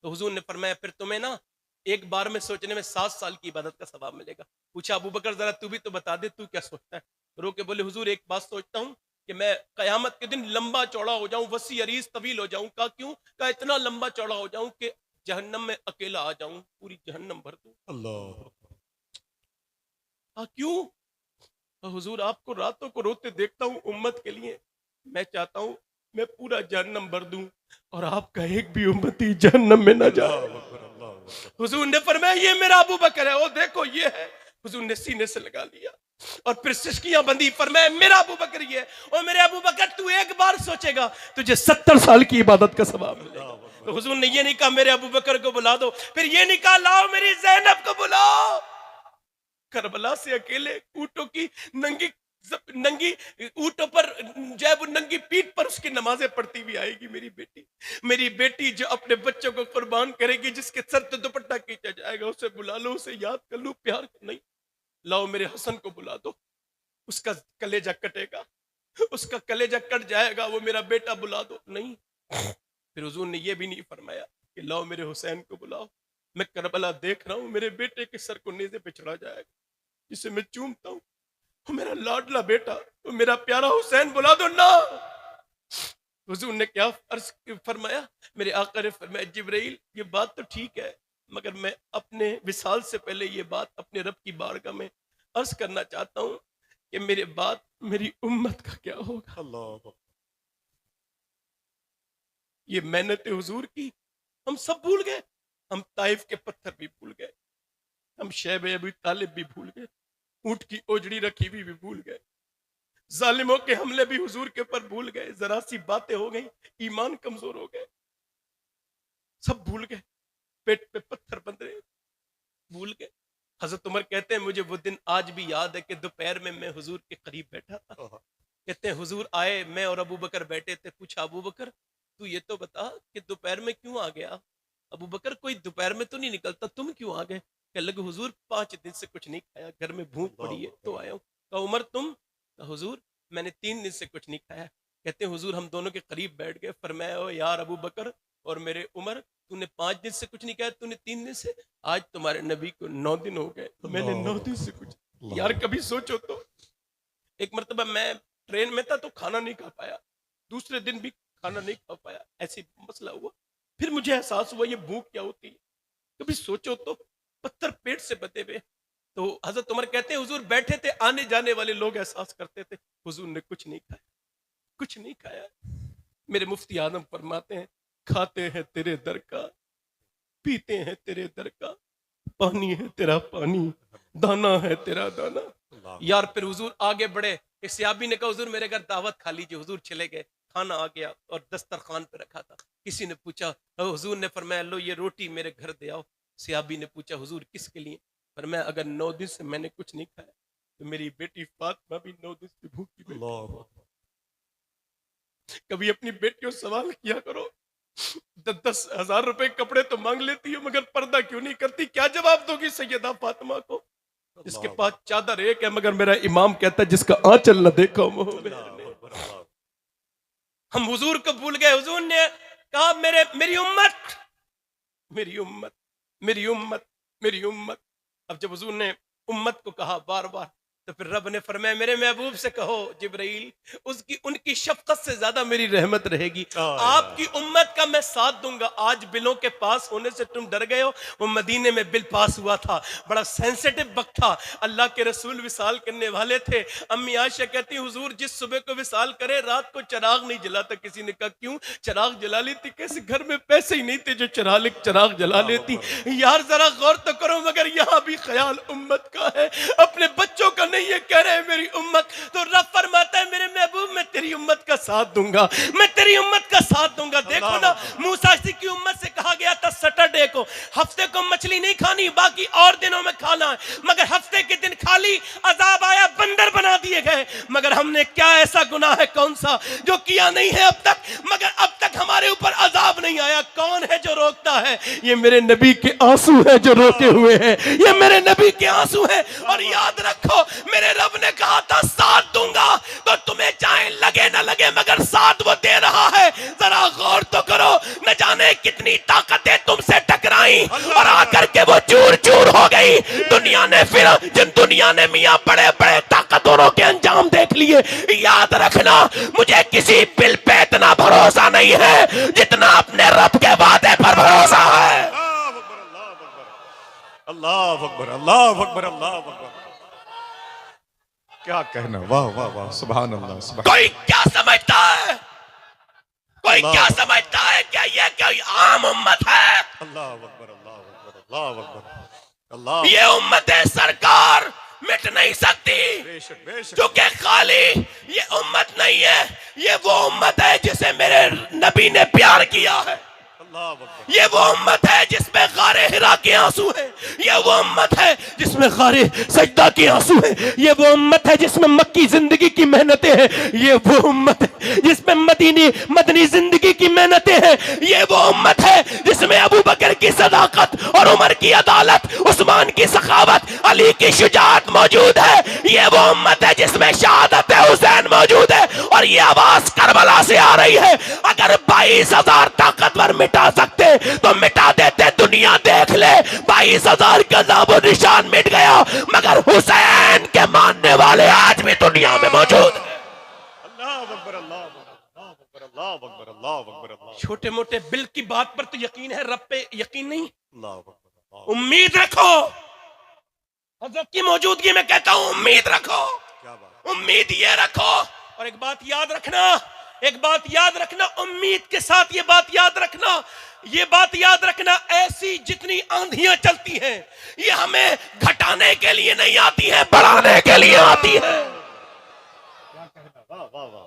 तो हुजूर ने फरमाया फिर तुम्हें ना एक बार में सोचने में 7 साल की इबादत का सवाब मिलेगा। पूछा अबू बकर जरा तू भी तो बता दे तू क्या सोचता है। रो के बोले हुजूर एक बात सोचता हूँ कि मैं कयामत के दिन लंबा चौड़ा हो जाऊं, वसी अरीज तवील हो जाऊं। कहा क्यों, कहा इतना लंबा चौड़ा हो जाऊं कि जहन्नम में अकेला आ जाऊं, पूरी जहन्नम भर दूं। अल्लाह, क्यों, हुजूर आपको रातों को रोते देखता हूं उम्मत के लिए, मैं चाहता हूं मैं पूरा जहन्नम भर दूं और आपका एक भी उम्मती जहन्नम में ना जाए। हुजूर ने फरमाया ये मेरा अबू बकर है, वो देखो ये है। हुजूर ने सीने से लगा लिया और फिर सिसकियां बंदी, फरमाया मेरा अबू बकर ये है। और मेरे अबू बकर तू एक बार सोचेगा तुझे 70 साल की इबादत का सवाब मिलेगा। तो हुजूर ने ये नहीं कहा मेरे अबू बकर को बुला दो, फिर ये नहीं कहा लाओ मेरी ज़ैनब को बुलाओ। करबला से अकेले ऊंटों की नंगी ऊंटों पर जो है वो नंगी पीठ पर उसकी नमाजें पढ़ती हुई आएगी मेरी बेटी जो अपने बच्चों को कुर्बान करेगी, जिसके सर पे दुपट्टा खींचा जाएगा, उसे बुला लो, उसे याद कर लो, प्यार नहीं। लाओ मेरे हसन को बुला दो, उसका कलेजा कटेगा, उसका कलेजा कट जाएगा, वो मेरा बेटा बुला दो, नहीं। फिर हुजूर ने ये भी नहीं फरमाया कि लाओ मेरे हुसैन को बुलाओ, मैं करबला देख रहा हूं मेरे बेटे के सर को नेज़े पे चढ़ा जाएगा, जिसे मैं चूमता हूं, वो मेरा लाडला बेटा, वो मेरा प्यारा हुसैन बुला दो ना। हुजूर ने क्या अर्ज फरमाया, मेरे आका ने फरमाया जिब्राइल ये बात तो ठीक है, मगर मैं अपने विसाल से पहले ये बात अपने रब की बारगाह में अर्ज करना चाहता हूं कि मेरे बाद मेरी उम्मत का क्या होगा। अल्लाह, ये मेहनत हुजूर की हम सब भूल गए, हम ताइफ के पत्थर भी भूल गए, हम शैब अबी तालिब भी भूल गए, ऊंट की ओजड़ी रखी हुई भी भूल गए, जालिमों के हमले भी हुजूर के ऊपर भूल गए, जरा सी बातें हो गई ईमान कमजोर हो गए, सब भूल गए, पेट पे पत्थर बंध रहे, भूल गए। हजरत उमर कहते हैं मुझे वो दिन आज भी याद है कि दोपहर में मैं हुजूर के करीब बैठा था। कहते हैं हुजूर आए, मैं और अबू बकर बैठे थे, पूछा अबू बकर तू ये तो बता कि दोपहर में क्यों आ गया। अबू बकर कोई दोपहर में तो नहीं निकलता, तुम क्यों आ गए। कहने लगे हुजूर 5 दिन से कुछ नहीं खाया, घर में भूख पड़ी है तो आया हूँ। कहा उमर तुम, कहा हुजूर मैंने 3 दिन से कुछ नहीं खाया। कहते हैं हुजूर हम दोनों के करीब बैठ गए, फरमाया ओ यार अबू बकर और मेरे उमर, तूने 5 दिन से कुछ नहीं खाया, तूने 3 दिन से, आज तुम्हारे नबी को 9 दिन हो गए, मैंने 9 दिन से कुछ। यार कभी सोचो तो, एक मरतबा मैं ट्रेन में था तो खाना नहीं खा पाया, दूसरे दिन भी खाना नहीं खा पाया, ऐसी मसला हुआ, फिर मुझे एहसास हुआ ये भूख क्या होती है। कभी सोचो तो, पत्थर पेट से बते हुए। तो हजरत उमर कहते हैं हुजूर बैठे थे, आने जाने वाले लोग एहसास करते थे, हुजूर ने कुछ नहीं खाया, कुछ नहीं खाया। मेरे मुफ्ती आदम फरमाते हैं खाते हैं तेरे दर का, पीते हैं तेरे दर का, पानी है तेरा पानी, दाना है तेरा दाना। यार फिर हुजूर आगे बढ़े, एक सहाबी ने कहा हुजूर मेरे घर दावत खा लीजिए, हुजूर चले गए, खाना आ गया और दस्तरखान पे रखा था। किसी ने पूछा, हुजूर ने फरमाया लो ये रोटी मेरे घर दे आओ। सहाबी ने पूछा हुजूर किसके लिए। पर मैं अगर 9 दिन से मैंने कुछ नहीं खाया तो मेरी बेटी फातिमा भी 9 दिन से भूखी बैठी। कभी अपनी बेटियों से सवाल किया करो, 10-10 हजार रुपए कपड़े तो मांग लेती हो मगर पर्दा क्यों नहीं करती? क्या जवाब दोगी सैयदा फातिमा को, जिसके पास चादर एक है मगर मेरा इमाम कहता है जिसका आंचल न देखा मुंह में। हम हुजूर को भूल गए। हुजूर ने कहा मेरी उम्मत, मेरी उम्मत, मेरी उम्मत, मेरी उम्मत। अब जब हुजूर ने उम्मत को कहा बार बार तो फिर रब ने फरमाया मेरे महबूब से कहो जिब्राइल, उसकी उनकी शफकत से ज्यादा मेरी रहमत रहेगी। आपकी उम्मत का मैं साथ दूंगा। आज बिलों के पास होने से तुम डर गए हो, वो मदीने में बिल पास हुआ था, बड़ा सेंसिटिव वक्त था, अल्लाह के रसूल विसाल करने वाले थे। अम्मी आयशा कहती हुजूर जिस सुबह को विसाल करे रात को चिराग नहीं जलाता। किसी ने कहा क्यों? चिराग जला लेती। कैसे? घर में पैसे ही नहीं थे जो चिराग जला लेती। यार जरा गौर तो करो, मगर यहाँ भी ख्याल उम्मत का है, अपने बच्चों का नहीं। ये कह रहे हैं मेरी उम्मत, तो रब फरमाता है मेरे महबूब मैं तेरी उम्मत का साथ दूंगा, मैं तेरी उम्मत का साथ दूंगा। देखो ना, मूसा की उम्मत से कहा गया था सैटरडे को, हफ्ते को मछली नहीं खानी, बाकी और दिनों में खाना है, मगर हफ्ते के दिन खाली, अजाब आया, बंदर बना दिए गए। मगर हमने क्या ऐसा गुनाह है कौन सा जो किया नहीं है अब तक, मगर अब तक हमारे ऊपर अजाब नहीं आया। कौन है जो रोकता है? ये मेरे नबी के आंसू है जो रोके हुए हैं, ये मेरे नबी के आंसू है। और याद रखो मेरे रब ने कहा था साथ दूंगा, तो तुम्हें चाहे लगे ना लगे मगर साथ वो दे रहा है। जरा गौर तो करो, न जाने कितनी ताकतें तुमसे टकराई और आकर के वो चूर चूर हो गई। दुनिया ने फिर जिन दुनिया ने मियां बड़े बड़े ताकतवरों के अंजाम देख लिए, याद रखना मुझे किसी बिल पे इतना भरोसा नहीं है जितना अपने रब के वादे पर भरोसा है। अल्लाह अकबर, अल्लाह अकबर, अल्लाह अकबर। क्या कहना, वाह वाह वाह, सुभान अल्लाह, सुभान। कोई क्या समझता है, कोई क्या समझता है क्या ये कोई आम उम्मत है? अल्लाह अकबर, अल्लाह अकबर, अल्लाह अकबर, अल्लाह। ये उम्मत है सरकार मिट नहीं सकती, बेशक बेशक, क्योंकि खाली ये उम्मत नहीं है, ये वो उम्मत है जिसे मेरे नबी ने प्यार किया है। ये वो उम्मत है जिसमें गारे हिरा के आंसू हैं, ये वो उम्मत है जिसमें गारे सजदा के आंसू हैं, ये वो उम्मत है जिसमें मक्की जिंदगी की मेहनतें हैं, ये वो उम्मत है जिसमें मदनी जिंदगी की मेहनतें हैं, ये वो उम्मत है जिसमें अबू बकर की सदाकत और उमर की अदालत, उस्मान की सखावत, अली की शुजाअत मौजूद है। ये वो उम्मत है जिसमें शहादत हुसैन मौजूद है। और ये आवाज करबला से आ रही है, अगर 22,000 ताकतवर मिटा सकते तो मिटा देते। दुनिया देख ले, 22,000 का नामो निशान मिट गया, मगर हुसैन के मानने वाले आज भी दुनिया में मौजूद है। छोटे मोटे बिल की बात पर तो यकीन है, रब पे यकीन नहीं। उम्मीद रखो, हज़रत की मौजूदगी में कहता हूं उम्मीद रखो, उम्मीद ये रखो। और एक बात याद रखना, एक बात याद रखना, उम्मीद के साथ ये बात याद रखना, ये बात याद रखना, ऐसी जितनी आंधियां चलती हैं ये हमें घटाने के लिए नहीं आती है, बढ़ाने के लिए आती है,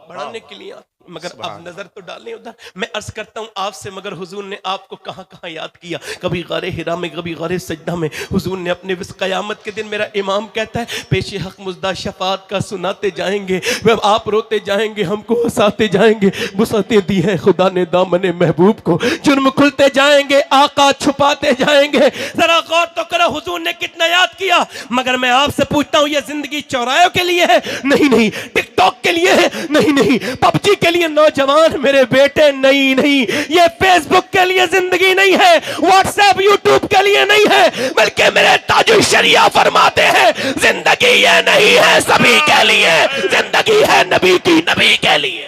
बढ़ाने के लिए आती। मगर अब नजर तो डालें उधर। मैं अर्ज करता हूं आपसे, मगर हुजूर ने आपको कहां कहां याद किया? कभी गारे हिरा में, कभी गारे सजदा में। हुजूर ने अपने क़यामत के दिन, मेरा इमाम कहता है, पेशे हक मुजदा शफात का सुनाते जाएंगे, वह आप रोते जाएंगे, हमको हंसाते जाएंगे। वुसअतें दी है खुदा ने दामने महबूब को, जुर्म खुलते जाएंगे, आका छुपाते जाएंगे। जरा गौर तो करो, हुजूर ने कितना याद किया। मगर मैं आपसे पूछता हूं, यह जिंदगी चौरायों के लिए है? नहीं नहीं। टिकटॉक के लिए है? नहीं नहीं। पबजी के लिए नौजवान मेरे बेटे? नहीं नहीं। ये फेसबुक के लिए जिंदगी नहीं है, व्हाट्सएप यूट्यूब के लिए नहीं है, बल्कि मेरे ताजुल शरिया फरमाते हैं जिंदगी ये नहीं है सभी के लिए, जिंदगी है नबी की, नबी के लिए।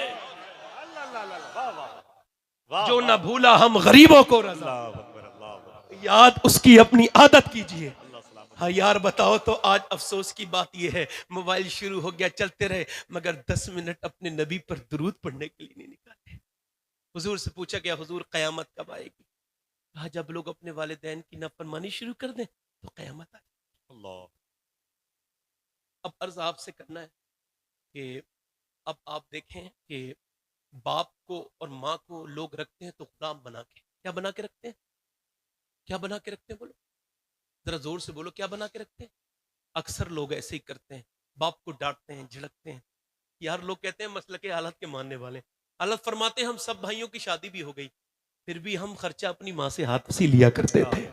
जो न भूला हम गरीबों को रज़ा, याद उसकी अपनी आदत कीजिए। हाँ यार बताओ तो, आज अफसोस की बात यह है, मोबाइल शुरू हो गया, चलते रहे, मगर 10 मिनट अपने नबी पर दुरूद पढ़ने के लिए नहीं निकाले। हुजूर से पूछा गया, हुजूर क़यामत कब आएगी? कहा जब लोग अपने वालिदैन की नाफरमानी शुरू कर दें तो क़यामत आएगी। अल्लाह। अब अर्ज आपसे करना है कि अब आप देखें कि बाप को और माँ को लोग रखते हैं तो गुलाम बना के। क्या बना के रखते हैं? क्या बना के रखते हैं बोलो? जरा जोर से बोलो, क्या बना के रखते हैं? अक्सर लोग ऐसे ही करते हैं, बाप को डांटते हैं, झिड़कते हैं। यार लोग कहते हैं मसल के हालत के मानने वाले। हालत फरमाते हैं हम सब भाइयों की शादी भी हो गई, फिर भी हम खर्चा अपनी माँ से हाथ से लिया करते थे।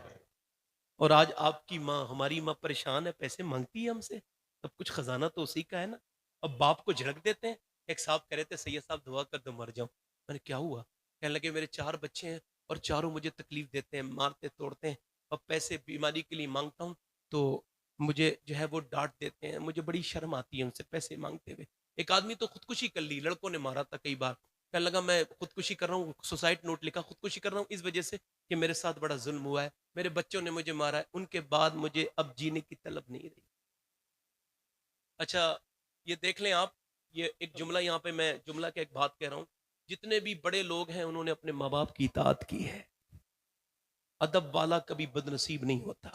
और आज आपकी माँ, हमारी माँ परेशान है, पैसे मांगती है हमसे, सब कुछ खजाना तो उसी का है ना। अब बाप को झिड़क देते हैं। एक साहब कह रहे थे, सैयद साहब दुआ कर दो मर जाऊं। मैंने, क्या हुआ? कहने लगे, मेरे 4 बच्चे हैं और चारों मुझे तकलीफ देते हैं, मारते तोड़ते हैं, और पैसे बीमारी के लिए मांगता हूँ तो मुझे जो है वो डांट देते हैं, मुझे बड़ी शर्म आती है उनसे पैसे मांगते हुए। एक आदमी तो खुदकुशी कर ली, लड़कों ने मारा था कई बार। कहने लगा, मैं खुदकुशी कर रहा हूँ, सुसाइड नोट लिखा, खुदकुशी कर रहा हूँ इस वजह से कि मेरे साथ बड़ा जुल्म हुआ है, मेरे बच्चों ने मुझे मारा है, उनके बाद मुझे अब जीने की तलब नहीं रही। अच्छा, ये देख लें आप, ये एक जुमला, यहाँ पे मैं जुमला की एक बात कह रहा हूँ, जितने भी बड़े लोग हैं उन्होंने अपने माँ बाप की इताअत की है। अदब वाला कभी बदनसीब नहीं होता।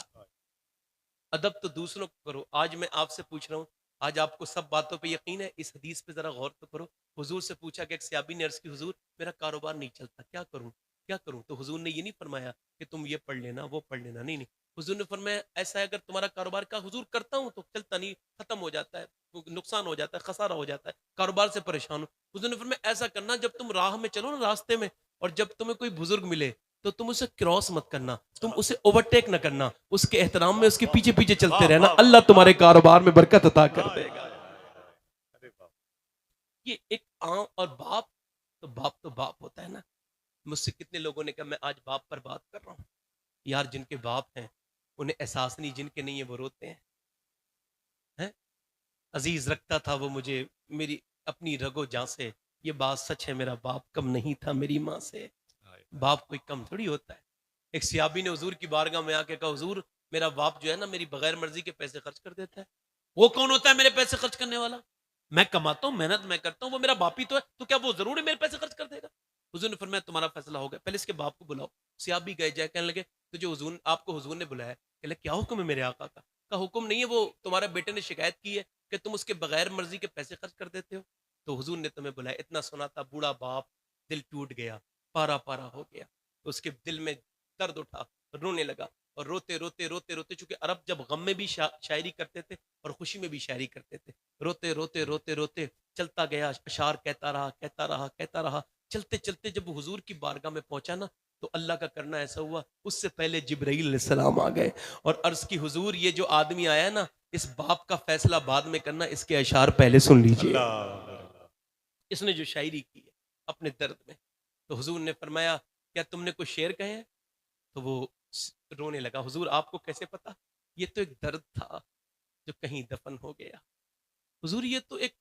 अदब तो दूसरों को करो। आज मैं आपसे पूछ रहा हूँ, आज आपको सब बातों पे यकीन है? इस हदीस पे जरा गौर तो करो। हुजूर से पूछा कि एक सहाबी ने अर्ज की, हुजूर मेरा कारोबार नहीं चलता, क्या करूँ क्या करूँ? तो हुजूर ने ये नहीं फरमाया कि तुम ये पढ़ लेना वो पढ़ लेना, नहीं नहीं। हुजूर ने फरमाया, ऐसा है अगर तुम्हारा कारोबार का, हुजूर करता हूँ तो चलता नहीं, खत्म हो जाता है, नुकसान हो जाता है, खसारा हो जाता है, कारोबार से परेशान हूँ। हुजूर ने फरमाया, ऐसा करना, जब तुम राह में चलो ना, रास्ते में, और जब तुम्हें कोई बुजुर्ग मिले तो तुम उसे क्रॉस मत करना, तुम उसे ओवरटेक न करना, उसके एहतराम में उसके पीछे पीछे चलते रहना, अल्लाह तुम्हारे कारोबार में बरकत अता कर देगा। ये एक आम, और बाप तो बाप होता है ना। मुझसे कितने लोगों ने कहा, मैं आज बाप पर बात कर रहा हूँ। यार जिनके बाप हैं उन्हें एहसास नहीं, जिनके नहीं है वो रोते हैं। अजीज रखता था वो मुझे मेरी अपनी रगो जान से, ये बात सच है, मेरा बाप कम नहीं था मेरी माँ से। बाप कोई कम थोड़ी होता है। एक सियाबी ने हुजूर की बारगाह में आके कहा, हुजूर मेरा बाप जो है ना मेरी बगैर मर्जी के पैसे खर्च कर देता है। वो कौन होता है मेरे पैसे खर्च करने वाला? मैं कमाता हूँ, मेहनत मैं करता हूँ, वो मेरा बाप ही तो है, तो क्या वो जरूर मेरे पैसे खर्च कर देगा? हुजूर ने फरमाया, तुम्हारा फैसला हो गया, पहले इसके बाप को बुलाओ। सियाबी गए, जाए, कहने लगे, तुझे हुजूर, आपको हुजूर ने बुलाया। कहले, क्या हुक्म है मेरे आका का? कहा, हुक्म नहीं है, वो तुम्हारे बेटे ने शिकायत की है कि तुम उसके बगैर मर्जी के पैसे खर्च कर देते हो, तो हुजूर ने तुम्हें बुलाया। इतना सुना था, बूढ़ा बाप, दिल टूट गया, पारा पारा हो गया, उसके दिल में दर्द उठा, रोने लगा, और रोते रोते रोते रोते, चूंकि अरब जब गम में भी शायरी करते थे और खुशी में भी शायरी करते थे, रोते रोते रोते रोते चलता गया, अशार कहता रहा कहता रहा कहता रहा। चलते चलते जब हुजूर की बारगाह में पहुंचा ना, तो अल्लाह का करना ऐसा हुआ, उससे पहले जिब्राइल अलैहिस्सलाम आ गए और अर्ज की, हुजूर ये जो आदमी आया ना, इस बाप का फैसला बाद में करना, इसके अशार पहले सुन लीजिए। इसने जो शायरी की है अपने दर्द में, तो हुजूर ने फरमाया, क्या तुमने कोई शेर कहे हैं? तो वो रोने लगा, हुजूर आपको कैसे पता? ये तो एक दर्द था जो कहीं दफन हो गया। हुजूर ये तो एक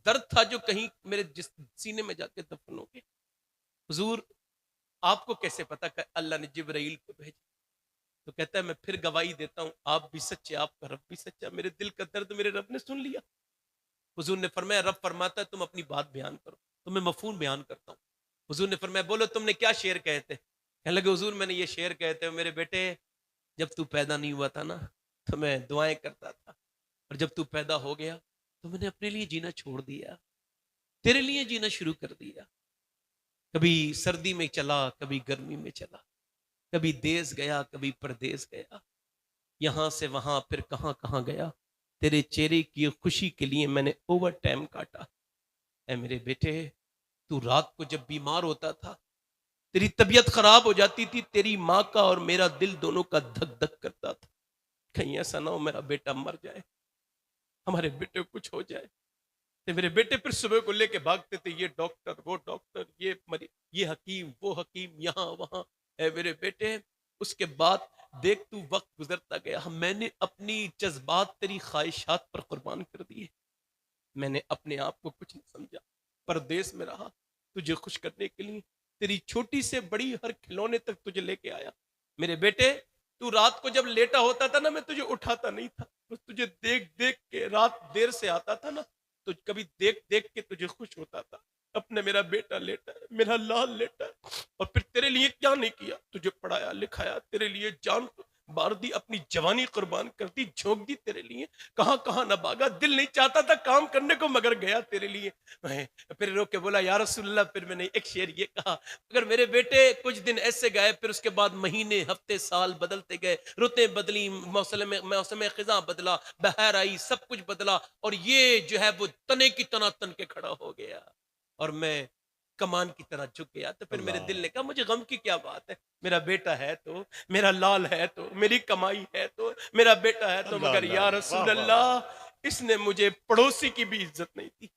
दर्द था जो कहीं मेरे जिस सीने में जाके दफन हो गया। हुजूर आपको कैसे पता? कि अल्लाह ने जिब्राइल को भेजा। तो कहता है, मैं फिर गवाही देता हूँ, आप भी सच्चे, आपका रब भी सच्चा, मेरे दिल का दर्द मेरे रब ने सुन लिया। हुजूर ने फरमाया, रब फरमाता है तुम अपनी बात बयान करो, तो मैं मफहूम बयान करता हूँ। हुजूर ने फरमाया, बोलो तुमने क्या शेर कहे थे? कहने लगे, हुजूर मैंने ये शेर कहे थे, मेरे बेटे जब तू पैदा नहीं हुआ था ना, तो मैं दुआएं करता था, और जब तू पैदा हो गया तो मैंने अपने लिए जीना छोड़ दिया, तेरे लिए जीना शुरू कर दिया। कभी सर्दी में चला, कभी गर्मी में चला, कभी देश गया, कभी परदेश गया, यहां से वहां फिर कहां कहां गया, तेरे चेहरे की खुशी के लिए मैंने ओवर टाइम काटा। ऐ मेरे बेटे, तू रात को जब बीमार होता था, तेरी तबीयत खराब हो जाती थी, तेरी माँ का और मेरा दिल दोनों का धक धक करता था, कहीं ऐसा ना हो मेरा बेटा मर जाए, हमारे बेटे को कुछ हो जाए। तो मेरे बेटे फिर सुबह को लेके भागते थे, ये डॉक्टर वो डॉक्टर, ये मरीज, ये हकीम वो हकीम, यहाँ वहां। ऐ मेरे बेटे, उसके बाद देख तू वक्त गुजरता गया, मैंने अपनी जज्बात तेरी ख्वाहिशात पर कुर्बान कर दिए, मैंने अपने आप को कुछ नहीं समझा, परदेश में रहा तुझे खुश करने के लिए, तेरी छोटी से बड़ी हर खिलौने तक तुझे लेके आया। मेरे बेटे, तू रात को जब लेटा होता था ना, मैं तुझे उठाता नहीं था, बस तुझे देख देख के, रात देर से आता था ना, तो कभी देख देख के तुझे खुश होता था, अपने मेरा बेटा लेटा है, मेरा लाल लेटा है। और फिर तेरे लिए क्या नहीं किया, तुझे पढ़ाया लिखाया, तेरे लिए जान बार दी, अपनी जवानी कुर्बान कर दी, झोंक दी तेरे लिए, कहां कहां न भागा, दिल नहीं चाहता था काम करने को मगर गया तेरे लिए। मैं फिर रो के बोला या रसूलल्लाह, फिर मैंने एक शेर ये कहा, अगर मेरे बेटे कुछ दिन ऐसे गए, फिर उसके बाद महीने हफ्ते साल बदलते गए, रुतें बदली, मौसम खिजा बदला, बहर आई, सब कुछ बदला, और ये जो है वो तने की तना तन के खड़ा हो गया और मैं कमान की तरह झुक गया। तो फिर मेरे दिल ने कहा मुझे गम की क्या बात है, मेरा बेटा है तो, मेरा लाल है तो, मेरी कमाई है तो, मेरा बेटा है तो, मगर या रसूल अल्लाह इसने मुझे पड़ोसी की भी इज्जत नहीं दी,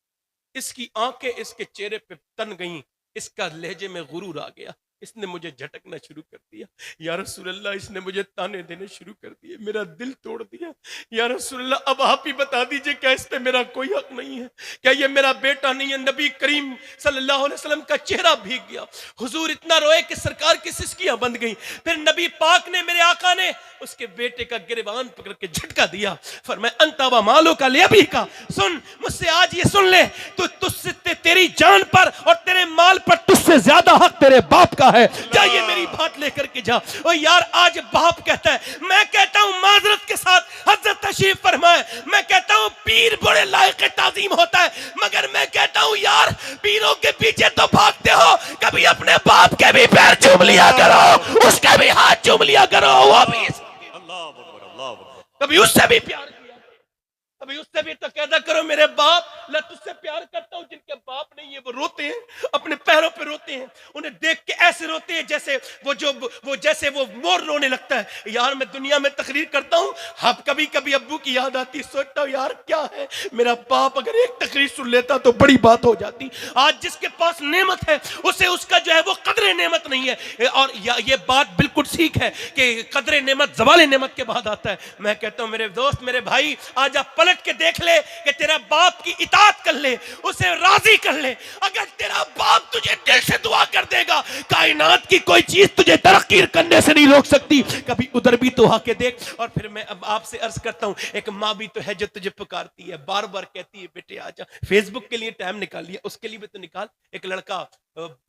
इसकी आंखें इसके चेहरे पे तन गई, इसका लहजे में गुरूर आ गया, इसने मुझे झटकना शुरू कर दिया, या रसूल अल्लाह इसने मुझे ताने देने शुरू कर दिए, मेरा दिल तोड़ दिया। या रसूल अल्लाह अब आप ही बता दीजिए क्या इस पे मेरा कोई हक नहीं है, क्या ये मेरा बेटा नहीं है? नबी करीम सल्लल्लाहु अलैहि वसल्लम का चेहरा भीग गया, हुजूर इतना रोए कि सरकार की सिसकियां बंद गई। फिर नबी पाक ने, मेरे आका ने उसके बेटे का गिरबान पकड़ के झटका दिया, फरमाया अंता व मालो का ले अभी का, सुन मुझसे आज ये सुन ले, तो तुझसे तेरी जान पर और तेरे माल पर तुझसे ज्यादा हक तेरे बाप का है, जाइए मेरी बात लेकर के जा। ओ यार आज बाप कहता है, मैं कहता हूं माजरत के साथ हजरत तशरीफ फरमाए, मैं कहता हूं पीर बड़े लायक ताजीम होता है, मगर मैं कहता हूं यार पीरों के पीछे तो भागते हो, कभी अपने बाप के भी पैर चूम लिया करो, उसके भी हाथ चूम लिया करो, वो भी कभी उससे भी प्यार किया, कभी उससे भी तो कहना करो मेरे बाप मैं तुझसे प्यार करता हूं। जिनके बाप नहीं है वो रोते हैं, अपने पैरों पे रोते हैं, उन्हें देख के ऐसे रोते हैं जैसे वो मोर रोने लगता है। यार मैं दुनिया में तकरीर करता हूं, अब कभी कभी अब्बू की याद आती, सोचता हूं यार क्या है मेरा बाप अगर एक तकरीर सुन लेता तो बड़ी बात हो जाती। आज जिसके पास नेमत है उसे उसका जो है वो कदर नेमत नहीं है, और ये बात बिल्कुल ठीक है कि कदर नेमत ज़वाल नेमत के बाद आता है। मैं कहता हूं मेरे दोस्त मेरे भाई आज आप पलट के देख ले कि तेरा बाप की इताअत कर ले, उसे राजी कर ले, अगर तेरा बाप तुझे दिल से दुआ कर देगा कायनात की कोई चीज तुझे तरक्की करने से नहीं रोक सकती। कभी उधर भी तो आके देख। और फिर मैं अब आपसे अर्ज करता हूं, एक माँ भी तो है जो तुझे पुकारती है, बार बार कहती है बेटे आजा, फेसबुक के लिए टाइम निकाल लिया, उसके लिए भी तो निकाल। एक लड़का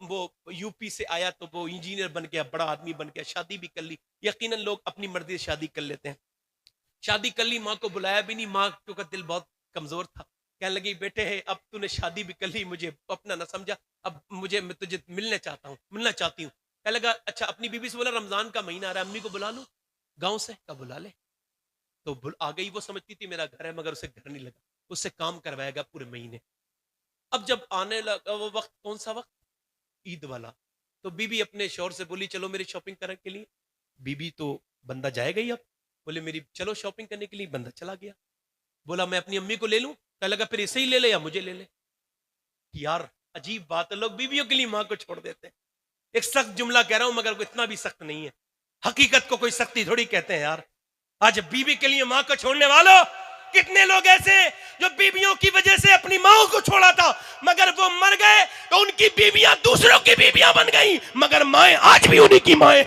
वो यूपी से आया तो वो इंजीनियर बन गया, बड़ा आदमी बन गया, शादी भी कर ली। यकीनन लोग अपनी मर्जी से शादी कर लेते हैं, शादी कर ली, माँ को बुलाया भी नहीं, माँ का दिल बहुत कमजोर था, कहने लगी बेटे है अब तूने शादी भी कर ली, मुझे अपना ना समझा, अब मैं तुझे मिलना चाहती हूँ। कहने लगा अच्छा, अपनी बीबी से बोला रमजान का महीना आ रहा है, अम्मी को बुला लूं गांव से, का बुला ले। तो आ गई, वो समझती थी मेरा घर है, मगर उसे घर नहीं लगा, उससे काम करवाएगा पूरे महीने। अब जब आने लगा वो वक्त, कौन सा वक्त, ईद वाला, तो बीबी अपने शौहर से बोली चलो मेरी शॉपिंग करने के लिए। बीबी तो बंदा जाएगा ही, अब बोले मेरी चलो शॉपिंग करने के लिए, बंदा चला गया। बोला मैं अपनी अम्मी को ले लूं, कहने लगा फिर इसे ही ले ले या मुझे ले ले। यार अजीब बात है, लोग बीवियों के लिए मां को छोड़ देते हैं। एक सख्त जुमला कह रहा हूं मगर इतना भी सख्त नहीं है, हकीकत को कोई सख्ती थोड़ी कहते हैं यार। आज बीवी के लिए मां को छोड़ने वालों कितने लोग ऐसे जो बीवियों की वजह से अपनी माओ को छोड़ा था, मगर वो मर गए तो उनकी बीवियां दूसरों की बीवियां बन गई, मगर माएं आज भी उन्हीं की माएं।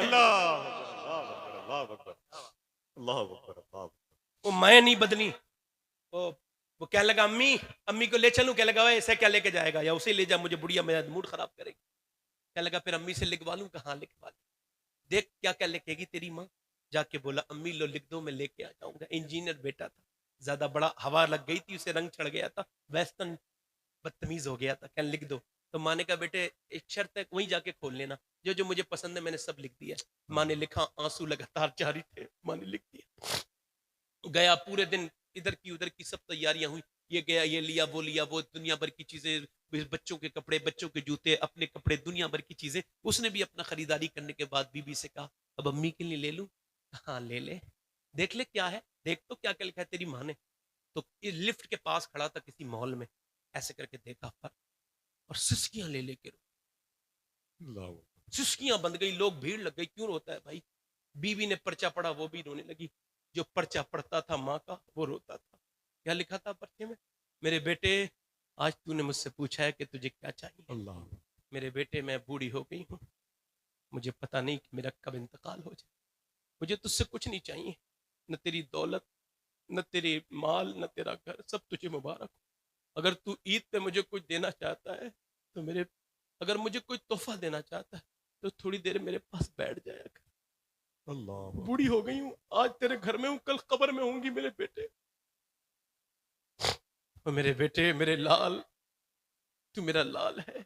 वो माएं नहीं बदली। वो कहने लगा अम्मी को ले चलूं, कहने लगा ऐसे क्या लेके जाएगा, या उसे ले जा, मुझे बुढ़िया मेरा मूड खराब करेगी। कहने लगा फिर अम्मी से लिखवा लूं, कहाँ लिखवा लूं, देख क्या क्या लिखेगी तेरी माँ। जाके बोला अम्मी लो लिख दो, मैं लेके आ जाऊंगा। इंजीनियर बेटा था, ज्यादा बड़ा हवा लग गई थी, उसे रंग चढ़ गया था, वेस्टर्न बदतमीज हो गया था, कहने लिख दो। तो माँ ने कहा बेटे एक शर्त है, वहीं जाके खोल लेना, जो जो मुझे पसंद है मैंने सब लिख दिया। माँ ने लिखा, आंसू लगातार जारी थे, माँ ने लिख दिया। गया पूरे दिन इधर की उधर की सब तैयारियां हुई, ये गया, ये लिया, वो दुनिया भर की चीजें, बच्चों के कपड़े, बच्चों के जूते, अपने कपड़े, दुनिया भर की चीजें। उसने भी अपना खरीदारी करने के बाद बीबी से कहा अब अम्मी के लिए ले लूं, हाँ ले ले, देख ले क्या है, देख तो क्या क्या लिखा है तेरी माँ ने। तो लिफ्ट के पास खड़ा था किसी मॉल में, ऐसे करके देखा पर, और सिसकियां ले लेके सिसकियां बंद गई, लोग भीड़ लग गई, क्यों रोता है भाई। बीवी ने पर्चा पढ़ा, वो भी रोने लगी। जो पर्चा पढ़ता था माँ का वो रोता था। क्या लिखा था पर्चे में, मेरे बेटे आज तूने मुझसे पूछा है कि तुझे क्या चाहिए। अल्लाह, मेरे बेटे मैं बूढ़ी हो गई हूँ, मुझे पता नहीं कि मेरा कब इंतकाल हो जाए, मुझे तुझसे कुछ नहीं चाहिए, न तेरी दौलत, न तेरे माल, न तेरा घर, सब तुझे मुबारक हो। अगर तू ईद पे मुझे कुछ देना चाहता है तो अगर मुझे कोई तोहफा देना चाहता है तो थोड़ी देर मेरे पास बैठ जाया कर, अल्लाह बूढ़ी हो गई हूं, आज तेरे घर में हूं, कल कब्र में होंगी मेरे बेटे। और मेरे बेटे, मेरे लाल, तू मेरा लाल है,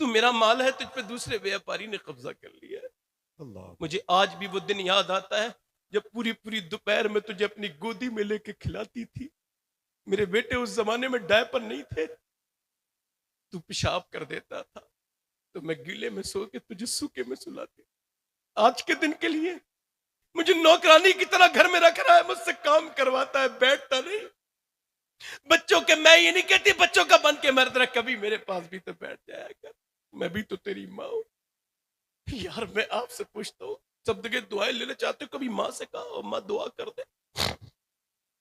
तू मेरा माल है, तुझ पे दूसरे व्यापारी ने कब्जा कर लिया है। अल्लाह मुझे आज भी वो दिन याद आता है जब पूरी पूरी दोपहर में तुझे अपनी गोदी में लेके खिलाती थी। मेरे बेटे, उस जमाने में डायपर नहीं थे, तू पेशाब कर देता था तो मैं गीले में सो के तुझे सूखे में सुलाती। आज के दिन के लिए मुझे नौकरानी की तरह घर में रख रहा है, मुझसे काम करवाता है, बैठता नहीं। बच्चों के, मैं ये नहीं कहती बच्चों का बन के मर्द रख, कभी मेरे पास भी तो बैठ जाया कर, मैं भी तो तेरी माँ हूं। यार मैं आपसे पूछता हूँ, सब जगह दुआएं लेना चाहते हो, कभी माँ से कहा माँ दुआ कर दे,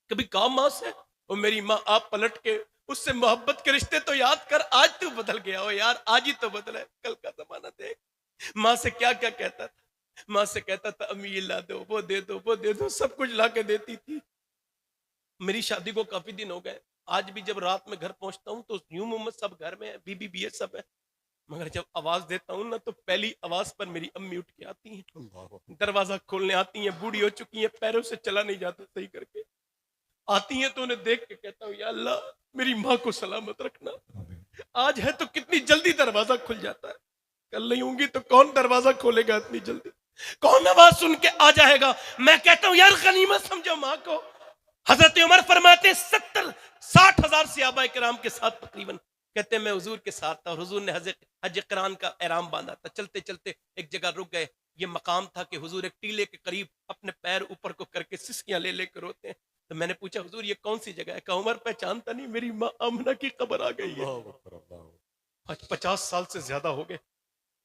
कभी कहा माँ से? और मेरी माँ, आप पलट के उससे मोहब्बत के रिश्ते तो याद कर। आज तू बदल गया हो यार, आज ही तो बदला है, कल का जमाना देख। माँ से क्या क्या कहता था, माँ से कहता था अम्मी ये ला दो, वो दे दो, वो दे दो, सब कुछ ला के देती थी। मेरी शादी को काफी दिन हो गए, आज भी जब रात में घर पहुंचता हूँ तो यूं मोहम्मद सब घर में है, बीबी भी है, सब है, मगर जब आवाज देता हूँ ना तो पहली आवाज पर मेरी अम्मी उठ के आती हैं, दरवाजा खोलने आती हैं, बूढ़ी हो चुकी हैं, पैरों से चला नहीं जाता सही करके, आती हैं तो उन्हें देख के कहता हूँ या अल्लाह मेरी माँ को सलामत रखना। आज है तो कितनी जल्दी दरवाजा खुल जाता है, कल नहीं होंगी तो कौन दरवाजा खोलेगा इतनी जल्दी, कौन आवाज सुन के आ जाएगा। मैं कहता हूँ यार गनीमत समझो माँ को। हजरत उमर फरमाते 70-60 हजार सहाबा किराम के साथ तकरीबन, कहते हैं मैं हुजूर के साथ था और हुजूर ने हज क़रान का एहराम बांधा था। चलते चलते एक जगह रुक गए, ये मकाम था कि हुजूर एक टीले के करीब अपने पैर ऊपर को करके सिसकियां ले लेकर रोते हैं। तो मैंने पूछा हुजूर ये कौन सी जगह है? कहा उमर पहचानता नहीं, मेरी माँ आमना की कब्र आ गई है। आज 50 साल से ज्यादा हो गए।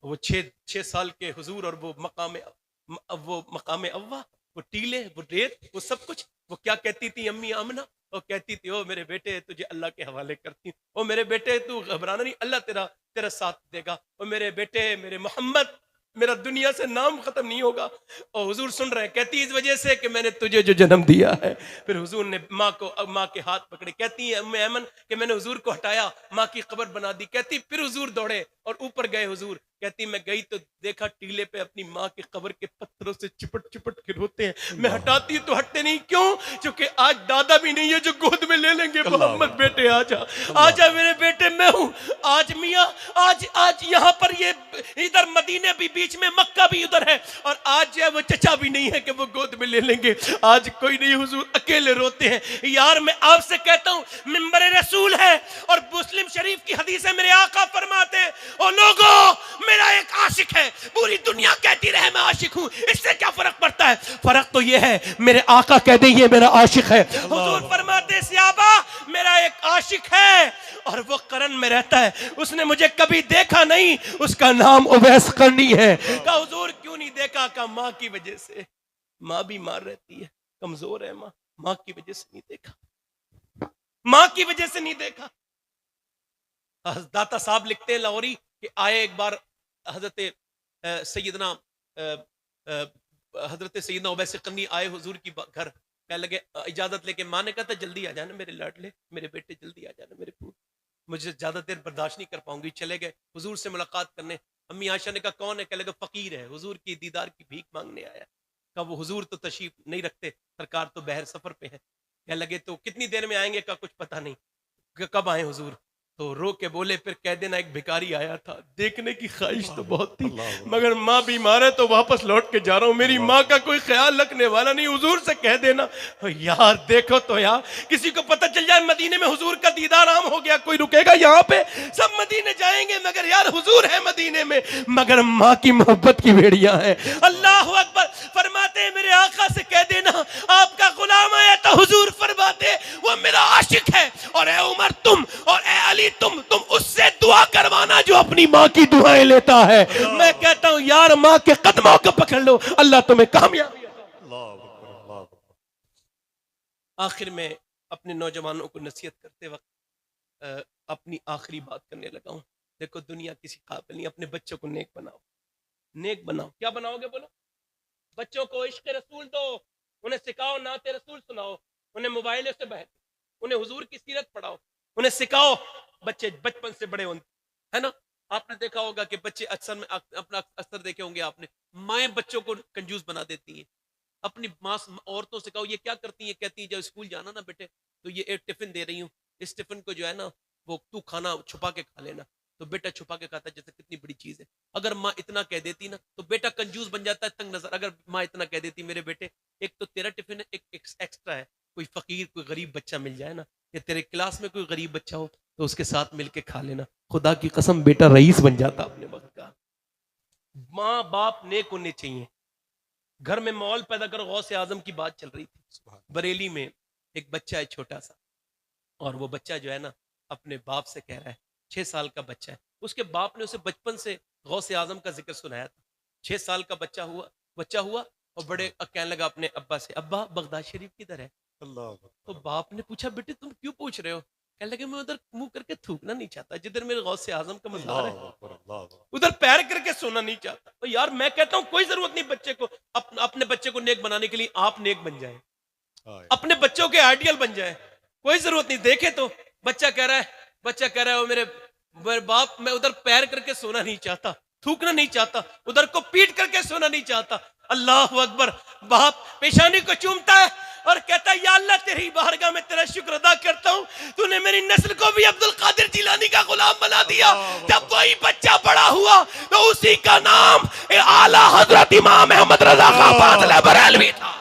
वो 6 साल के हुजूर और वो मकाम अव्वा, वो टीले, वो रेत, वो सब कुछ। वो क्या कहती थी अम्मी आमना? वो कहती थी ओ मेरे बेटे तुझे अल्लाह के हवाले करती हूँ, ओ मेरे बेटे तू घबराना नहीं, अल्लाह तेरा साथ देगा, ओ मेरे बेटे, मेरे मोहम्मद, मेरा दुनिया से नाम खत्म नहीं होगा। और हुजूर सुन रहे हैं, कहती इस वजह से कि मैंने तुझे जो जन्म दिया है। फिर हुजूर ने माँ के हाथ पकड़े, कहती है अम्मे ऐमन कि मैंने हुजूर को हटाया, माँ की कब्र बना दी। कहती फिर हुजूर दौड़े और ऊपर गए हुजूर। कहती मैं गई तो देखा टीले पे अपनी माँ की कब्र के पत्थरों से चिपट चिपट के रोते हैं। मैं हटाती तो हटते नहीं, क्यों? क्योंकि आज दादा भी नहीं है जो गोद में ले लेंगे। मोहम्मद बेटे आजा, आजा मेरे बेटे, मैं हूँ आज मियाँ, आज यहाँ पर ये इधर मदीने भी बीच में, मक्का भी उधर है, और आज जो है वो चचा भी नहीं है कि वो गोद में ले लेंगे। आज कोई नहीं, हुजूर अकेले रोते हैं। यार मैं आपसे कहता हूँ मिंबर रसूल है और मुस्लिम शरीफ की हदीस है, मेरे आका फरमाते हैं ओ लोगों मेरा एक आशिक है, पूरी दुनिया कहती रहे मैं आशिक हूं, इससे क्या फर्क पड़ता है? फर्क तो ये है मेरे आका कह दे ये मेरा आशिक है। हुजूर फरमाते सहाबा मेरा एक आशिक है और वो करन में रहता है, उसने मुझे कभी देखा नहीं, उसका नाम उवैस करनी है। कहा हुजूर क्यों नहीं देखा? कहा माँ की वजह से, माँ बीमार रहती है, कमजोर है माँ, माँ की वजह से नहीं देखा, माँ की वजह से नहीं देखा। दाता साहब लिखते हैं लाहौरी कि आए एक बार हजरत सैयदना उवैस क़रनी आए हुजूर की घर, कह लगे इजाजत लेके, माँ ने कहा था जल्दी आ जाना मेरे लाडले, मेरे बेटे जल्दी आ जाना मेरे पूत, मुझे ज्यादा देर बर्दाश्त नहीं कर पाऊंगी। चले गए हुजूर से मुलाकात करने। अम्मी आयशा ने कहा कौन है? कह लगे फकीर है, हुजूर की दीदार की भीख मांगने आया। कहा वो हुजूर तो तशरीफ नहीं रखते, सरकार तो बहर सफर पे है। कह लगे तो कितनी देर में आएंगे? का कुछ पता नहीं। कब आए हुजूर? तो रो के बोले फिर कह देना एक भिखारी आया था, देखने की ख्वाहिश तो बहुत थी मगर माँ बीमार है तो वापस लौट के जा रहा हूँ, मेरी माँ का कोई ख्याल रखने वाला नहीं, हुजूर से कह देना। यार देखो तो यार, किसी को पता चल जाए मदीने में हुजूर का दीदार आम हो गया, कोई रुकेगा यहाँ पे? सब मदीने जाएंगे मगर यार हुजूर है मदीने में, मगर माँ की मोहब्बत की भेड़ियां हैं। अल्लाह अकबर। फरमाते हैं मेरे आका से कह देना आपका गुलाम है, तो हुजूर फरमाते वो मेरा आशिक है, और ए उमर तुम, और ए अली तुम उससे दुआ करवाना जो अपनी माँ की दुआएं लेता है। मैं कहता हूं यार माँ के कदमों को पकड़ लो, अल्लाह तुम्हें कामयाबी। आखिर में अपने नौजवानों को नसीहत करते वक्त अपनी आखिरी बात करने लगा हूं। देखो दुनिया किसी काबिल नहीं, अपने बच्चों को नेक बनाओ, नेक बनाओ। क्या बनाओगे बोलो? बच्चों को इश्क रसूल दो, उन्हें सिखाओ, नाते रसूल सुनाओ, उन्हें मोबाइल से बहक, उन्हें हुजूर की सीरत पढ़ाओ, उन्हें सिखाओ। बच्चे बचपन से बड़े होते है ना। आपने देखा होगा कि बच्चे अक्सर में अपना अक्सर देखे होंगे आपने, माएं बच्चों को कंजूस बना देती हैं। अपनी माँ औरतों से कहो ये क्या करती हैं, कहती हैं जब स्कूल जाना ना बेटे तो ये एक टिफिन दे रही हूँ, इस टिफिन को जो है ना वो तू खाना छुपा के खा लेना। तो बेटा छुपा के खाता है, जैसे कितनी बड़ी चीज है। अगर माँ इतना कह देती ना तो बेटा कंजूस बन जाता है, तंग नजर। अगर माँ इतना कह देती मेरे बेटे एक तो तेरा टिफिन है, एक एक्स्ट्रा है, कोई फकीर कोई गरीब बच्चा मिल जाए ना, या तेरे क्लास में कोई गरीब बच्चा हो तो उसके साथ मिलके खा लेना। खुदा की कसम बेटा रईस बन जाता अपने वक्त का। माँ बाप नेक होने चाहिए। घर में माहौल पैदा करो। गौसे आजम की बात चल रही थी, बरेली में एक बच्चा है छोटा सा, और वो बच्चा जो है ना अपने बाप से कह रहा है, 6 साल का बच्चा है, उसके बाप ने उसे बचपन से गौसे आजम का जिक्र सुनाया था। 6 साल का बच्चा हुआ और बड़े कहने लगा अपने अब्बा से, अब्बा बगदाद शरीफ किधर है? अल्लाह तो बाप ने पूछा, बेटे तुम क्यों पूछ रहे हो? कहने लगे मैं उधर मुंह करके थूकना नहीं चाहता जिधर मेरे गौसे आजम का मज़ार है, उधर पैर करके सोना नहीं चाहता। तो यार मैं कहता हूं कोई जरूरत नहीं बच्चे को अपने बच्चे को नेक बनाने के लिए, आप नेक बन जाए, अपने बच्चों के आइडियल बन जाए, कोई जरूरत नहीं। देखे तो बच्चा कह रहा है वो मेरे बाप, मैं उधर पैर करके सोना नहीं चाहता, थूकना नहीं चाहता, उधर को पीट करके सोना नहीं चाहता। अल्लाह अकबर। बाप पेशानी को चूमता है और कहता है या अल्लाह तेरी बारगाह में तेरा शुक्र अदा करता हूं, तूने मेरी नस्ल को भी अब्दुल कादिर जिलानी का गुलाम बना दिया। जब वही बच्चा बड़ा हुआ तो उसी का नाम आला हजरत इमाम अहमद रजा खां फाज़िल बरेलवी था,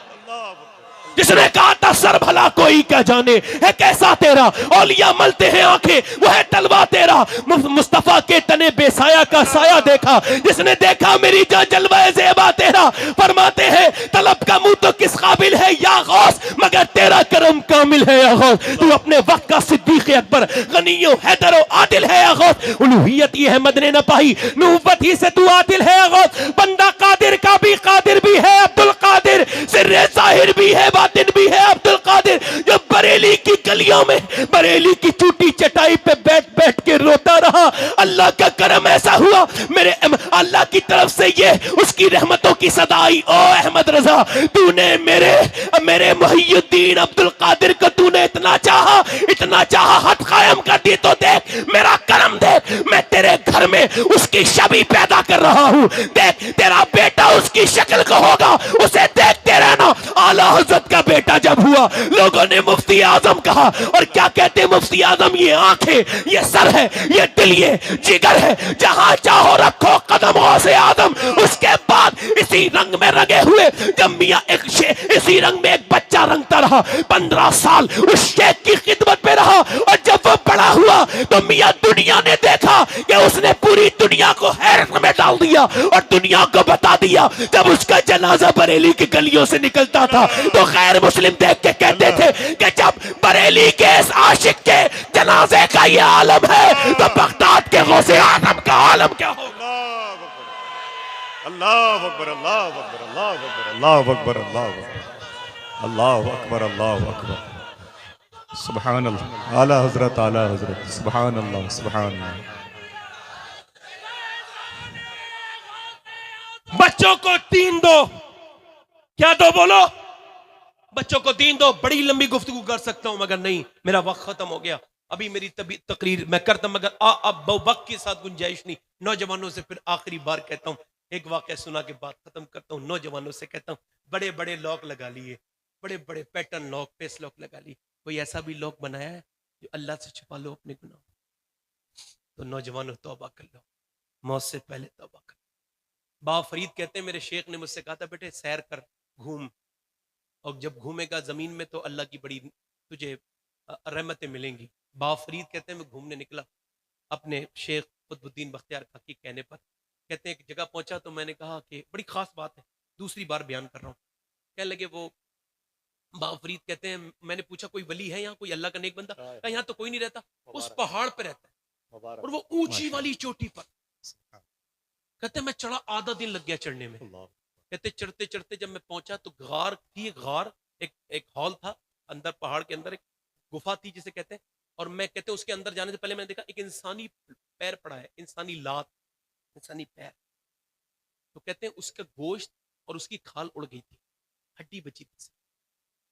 जिसने कहा था सर भला कोई क्या जाने है कैसा तेरा, औलिया मलते हैं आंखें वो है तलवा तेरा, मुस्तफा के तने बेसाया का साया देखा, जिसने देखा मेरी जा जलवा ज़ेबा तेरा। फरमाते हैं तलब का मुंह तो किस काबिल है या गौस, मगर तेरा करम कामिल है या गौस। तू अपने वक्त का सिद्दीक अकबर गनियो हैदर आदिल है या गौस। उलूहियत ये अहमद ने न पाई, नबूवत ही से तू आदिल है या गौस। बंदा कादिर का भी कादिर भी है अब्दुल कादिर, सिर्रे ज़ाहिर भी है बातिन भी है अब्दुल कादिर। जो बरेली की गलियों में बरेली की टूटी चटाई पे बैठ बैठ के रोता रहा, अल्लाह का करम ऐसा हुआ मेरे अल्लाह की तरफ से ये उसकी रहमतों की सदाई। ओ अहमद रजा तूने मेरे मुहियुद्दीन अब्दुल कादिर को तूने इतना चाहा हद कायम कर दी। तो देख मेरा करम देख, मैं तेरे घर में उसकी छवि पैदा कर रहा हूं। देख तेरा बेटा उसकी शक्ल को होगा, उसे देखते रहना। आला हज़रत का बेटा जब हुआ लोगों ने मुफ्ती आजम कहा, और क्या कहते मुफ्ती आजम, ये आंखें ये सर है ये दिल ये जिगर है, जहां चाहो रखो कदमों से आदम। उसके बाद इसी रंग में रंगे हुए जब मियां इसी रंग में एक बच्चा रंगता रहा, 15 साल उस शेख की खिदमत में रहा, और जब वो बड़ा हुआ तो मियां दुनिया ने देखा कि उसने पूरी दुनिया को हैरत में डाल दिया और दुनिया को बता दिया। जब उसका जनाजा बरेली की गलियों से निकलता था तो गैर मुस्लिम देख के कहते थे कि जब बरेली के इस आशिक के जनाजे का ये आलम है तो बगदाद के गौसे आजम का आलम क्या होगा। अल्लाह अकबर अल्लाह अकबर अल्लाह अकबर अल्लाह अकबर अल्लाह अकबर अल्लाह अकबर अल्लाह अकबर। सुभान अल्लाह आला हजरत सुभान अल्लाह सुभान अल्लाह। बच्चों को दीन दो, क्या दो बोलो, बच्चों को दीन दो। बड़ी लंबी गुफ्तगू कर सकता हूं मगर नहीं, मेरा वक्त खत्म हो गया। अभी मेरी तकरीर मैं करता मगर अब वक्त के साथ गुंजाइश नहीं। नौजवानों से फिर आखिरी बार कहता हूं, एक वाकया सुना के बाद खत्म करता हूं। नौजवानों से कहता हूं, बड़े बड़े लॉक लगा लिए, बड़े बड़े पैटर्न लॉक पेस लॉक लगा लिए, कोई ऐसा भी लॉक बनाया है जो अल्लाह से छुपा लो अपने गुनाह। तो नौजवानों तौबा कर लो, मौत से पहले तौबा कर लो। बाबा फरीद कहते हैं मेरे शेख ने मुझसे कहा था बेटे सैर कर घूम, और जब घूमेगा जमीन में तो अल्लाह की बड़ी तुझे रहमतें मिलेंगी। बाबा फरीद कहते हैं मैं घूमने निकला अपने शेख कुतुबुद्दीन बख्तियार खां के कहने पर। कहते हैं एक जगह पहुंचा तो मैंने कहा कि बड़ी खास बात है, दूसरी बार बयान कर रहा हूँ। कहने लगे वो बाबा फरीद कहते हैं मैंने पूछा कोई वली है यहाँ, कोई अल्लाह का नेक बंदा? कहा यहाँ तो कोई नहीं रहता, उस पहाड़ पे रहता है और वो ऊंची वाली चोटी पर। कहते मैं चढ़ा, आधा दिन लग गया चढ़ने में। कहते चढ़ते चढ़ते जब मैं पहुंचा तो गार थी, गार एक हॉल था, अंदर पहाड़ के अंदर एक गुफा थी जिसे कहते हैं। और मैं कहते उसके अंदर जाने से पहले मैंने देखा एक इंसानी पैर पड़ा है, इंसानी लात, इंसानी पैर। तो कहते हैं उसका गोश्त और उसकी खाल उड़ गई थी, हड्डी बची थी।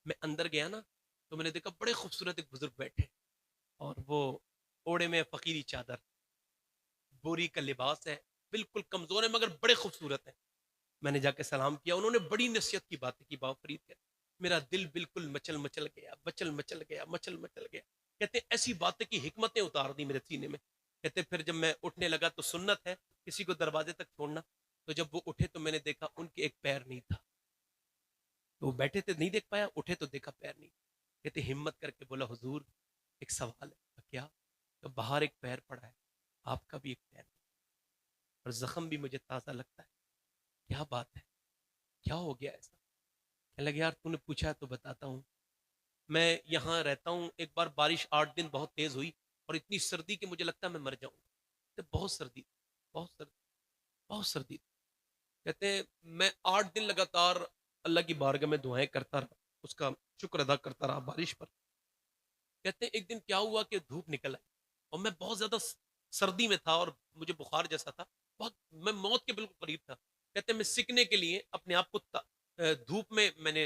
मैं अंदर गया ना तो मैंने देखा बड़े खूबसूरत एक बुजुर्ग बैठे और वो ओढ़े में फकीरी चादर, बोरी का लिबास है, बिल्कुल कमजोर है मगर बड़े खूबसूरत है। मैंने जाके सलाम किया, उन्होंने बड़ी नसीहत की बातें की। बाबा फरीद कहते मेरा दिल बिल्कुल मचल मचल गया, मचल मचल गया, मचल मचल गया। कहते ऐसी बातें की हिकमतें उतार दी मेरे सीने में। कहते फिर जब मैं उठने लगा तो सुन्नत है किसी को दरवाजे तक छोड़ना, तो जब वो उठे तो मैंने देखा उनके एक पैर नहीं था। तो वो बैठे थे नहीं देख पाया, उठे तो देखा पैर नहीं। कहते हिम्मत करके बोला हुजूर एक सवाल है। क्या? तो बाहर एक पैर पड़ा है, आपका भी एक पैर नहीं, और जख्म भी मुझे ताज़ा लगता है। क्या बात है, क्या हो गया ऐसा? कहने लगे यार तूने पूछा तो बताता हूँ। मैं यहाँ रहता हूँ, एक बार बारिश 8 दिन बहुत तेज हुई और इतनी सर्दी कि मुझे लगता है मैं मर जाऊंगा। तो बहुत सर्दी, बहुत सर्दी, बहुत सर्दी। कहते हैं मैं 8 दिन लगातार अल्लाह की बारगाह में दुआएं करता रहा, उसका शुक्र अदा करता रहा बारिश पर। कहते हैं एक दिन क्या हुआ कि धूप निकल आई और मैं बहुत ज्यादा सर्दी में था और मुझे बुखार जैसा था, बहुत मैं मौत के बिल्कुल करीब था। कहते हैं मैं सीखने के लिए अपने आप को धूप में मैंने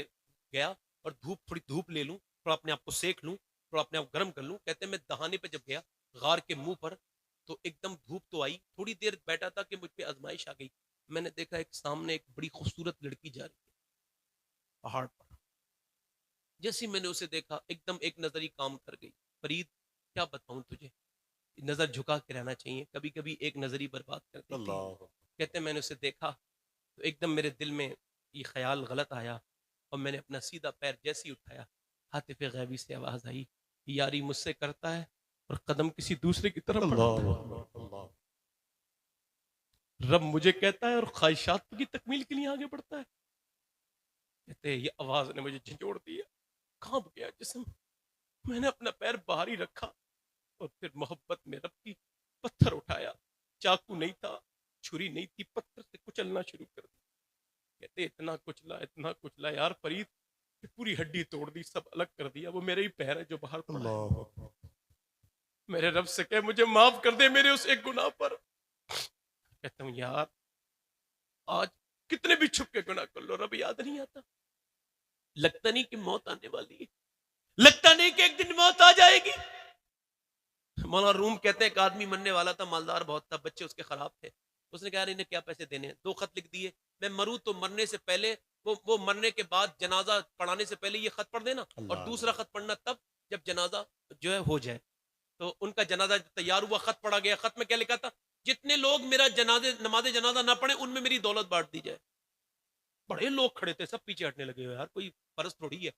गया और थोड़ी धूप ले लूं, थोड़ा अपने आप को सेक लूं, थोड़ा अपने आप गर्म कर लूं। कहते हैं मैं दहाने पे जब गया गार के मुंह पर, तो एकदम धूप तो आई, थोड़ी देर बैठा था कि मुझ पे आजमाइश आ गई। मैंने देखा एक सामने एक बड़ी खूबसूरत लड़की जा रही है पहाड़ पर। जैसे मैंने उसे देखा एकदम एक नजर ही काम कर गई। फरीद क्या बताऊं तुझे, नजर झुका के रहना चाहिए, कभी कभी एक नजर ही बर्बाद कर देती है। कहते मैंने उसे देखा तो एकदम मेरे दिल में ये ख्याल गलत आया और मैंने अपना सीधा पैर जैसे ही उठाया, हातिफ़े गैबी से आवाज आई, यारी मुझसे करता है और कदम किसी दूसरे की तरफ बढ़ाता है। रब मुझे कहता है और ख्वाहिशात की तकमील के लिए आगे बढ़ता है। कहते ये आवाज ने मुझे झंझोड़ दिया, कांप गया जिस्म। मैंने अपना पैर बाहर ही रखा और फिर मोहब्बत में रब की पत्थर उठाया। चाकू नहीं था, छुरी नहीं थी, पत्थर से कुचलना शुरू कर दिया। कहते इतना कुचला यार फरीद कि पूरी हड्डी तोड़ दी, सब अलग कर दिया। वो मेरे ही पैर है जो बाहर पड़ा है। मेरे रब से कह मुझे माफ कर दे मेरे उस एक गुनाह पर। कहता हूँ यार आज कितने भी छुप के गुनाह कर लो, रब याद नहीं आता। लगता नहीं कि मौत आने वाली है, लगता नहीं कि एक दिन मौत आ जाएगी। मौलाना रूम कहते हैं एक आदमी मरने वाला था, मालदार बहुत था, बच्चे उसके खराब थे। उसने कहा इन्हें क्या पैसे देने हैं, 2 खत लिख दिए, मैं मरूं तो मरने से पहले, वो मरने के बाद जनाजा पढ़ाने से पहले ये खत पढ़ देना, और दूसरा खत पढ़ना तब जब जनाजा जो है हो जाए। तो उनका जनाजा तैयार हुआ, खत पढ़ा गया। खत में क्या लिखा था, जितने लोग मेरा नमाज जनाजा ना पढ़े उनमें मेरी दौलत बांट दी जाए। बड़े लोग खड़े थे, सब पीछे हटने लगे। यार कोई फर्ज थोड़ी है,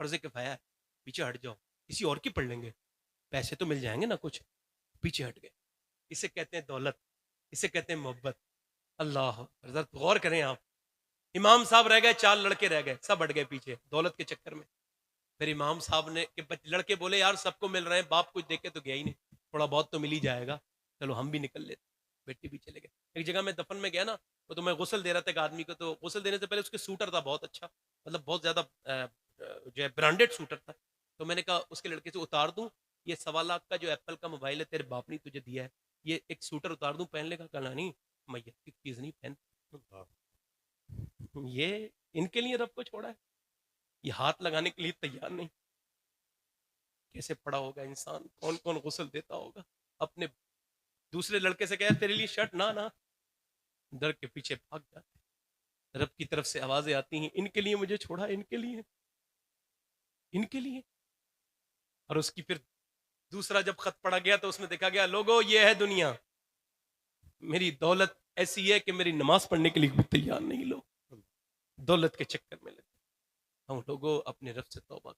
फर्ज किफाया है, पीछे हट जाओ, किसी और की पढ़ लेंगे, पैसे तो मिल जाएंगे ना कुछ। पीछे हट गए। इसे कहते हैं दौलत, इसे कहते हैं मोहब्बत। अल्लाह, गौर करें आप। इमाम साहब रह गए, 4 लड़के रह गए, सब हट गए पीछे दौलत के चक्कर में। फिर इमाम साहब ने लड़के बोले यार सबको मिल रहे हैं, बाप कुछ देखे तो गया ही नहीं, थोड़ा बहुत तो मिल ही जाएगा, चलो हम भी निकल लेते। बेटी भी चले गए। एक जगह मैं दफन में गया ना, तो मैं गुस्ल दे रहा था एक आदमी को, तो गुस्ल देने से पहले उसके सूटर था बहुत अच्छा, मतलब बहुत ज्यादा जो है ब्रांडेड सूटर था। तो मैंने कहा उसके लड़के से उतार दूं ये 1.25 लाख का जो एप्पल का मोबाइल है तेरे बाप ने तुझे दिया है, ये एक सूटर उतार दूं पहनने का? कहना नहीं, मैयत की चीज नहीं पहन। ये इनके लिए रब को छोड़ा है, ये हाथ लगाने के लिए तैयार नहीं। कैसे पड़ा होगा इंसान, कौन कौन गुस्ल देता होगा। अपने दूसरे लड़के से कहे तेरे लिए शर्ट ना ना, डर के पीछे भाग जाते। रब की तरफ से आवाजें आती हैं, इनके लिए मुझे छोड़ा, इनके लिए, इनके लिए। और उसकी फिर दूसरा जब खत पढ़ा गया तो उसमें देखा गया, लोगों ये है दुनिया, मेरी दौलत ऐसी है कि मेरी नमाज पढ़ने के लिए भी तैयार नहीं लोग, दौलत के चक्कर में लगे। हम लोगों अपने रब से तौबा।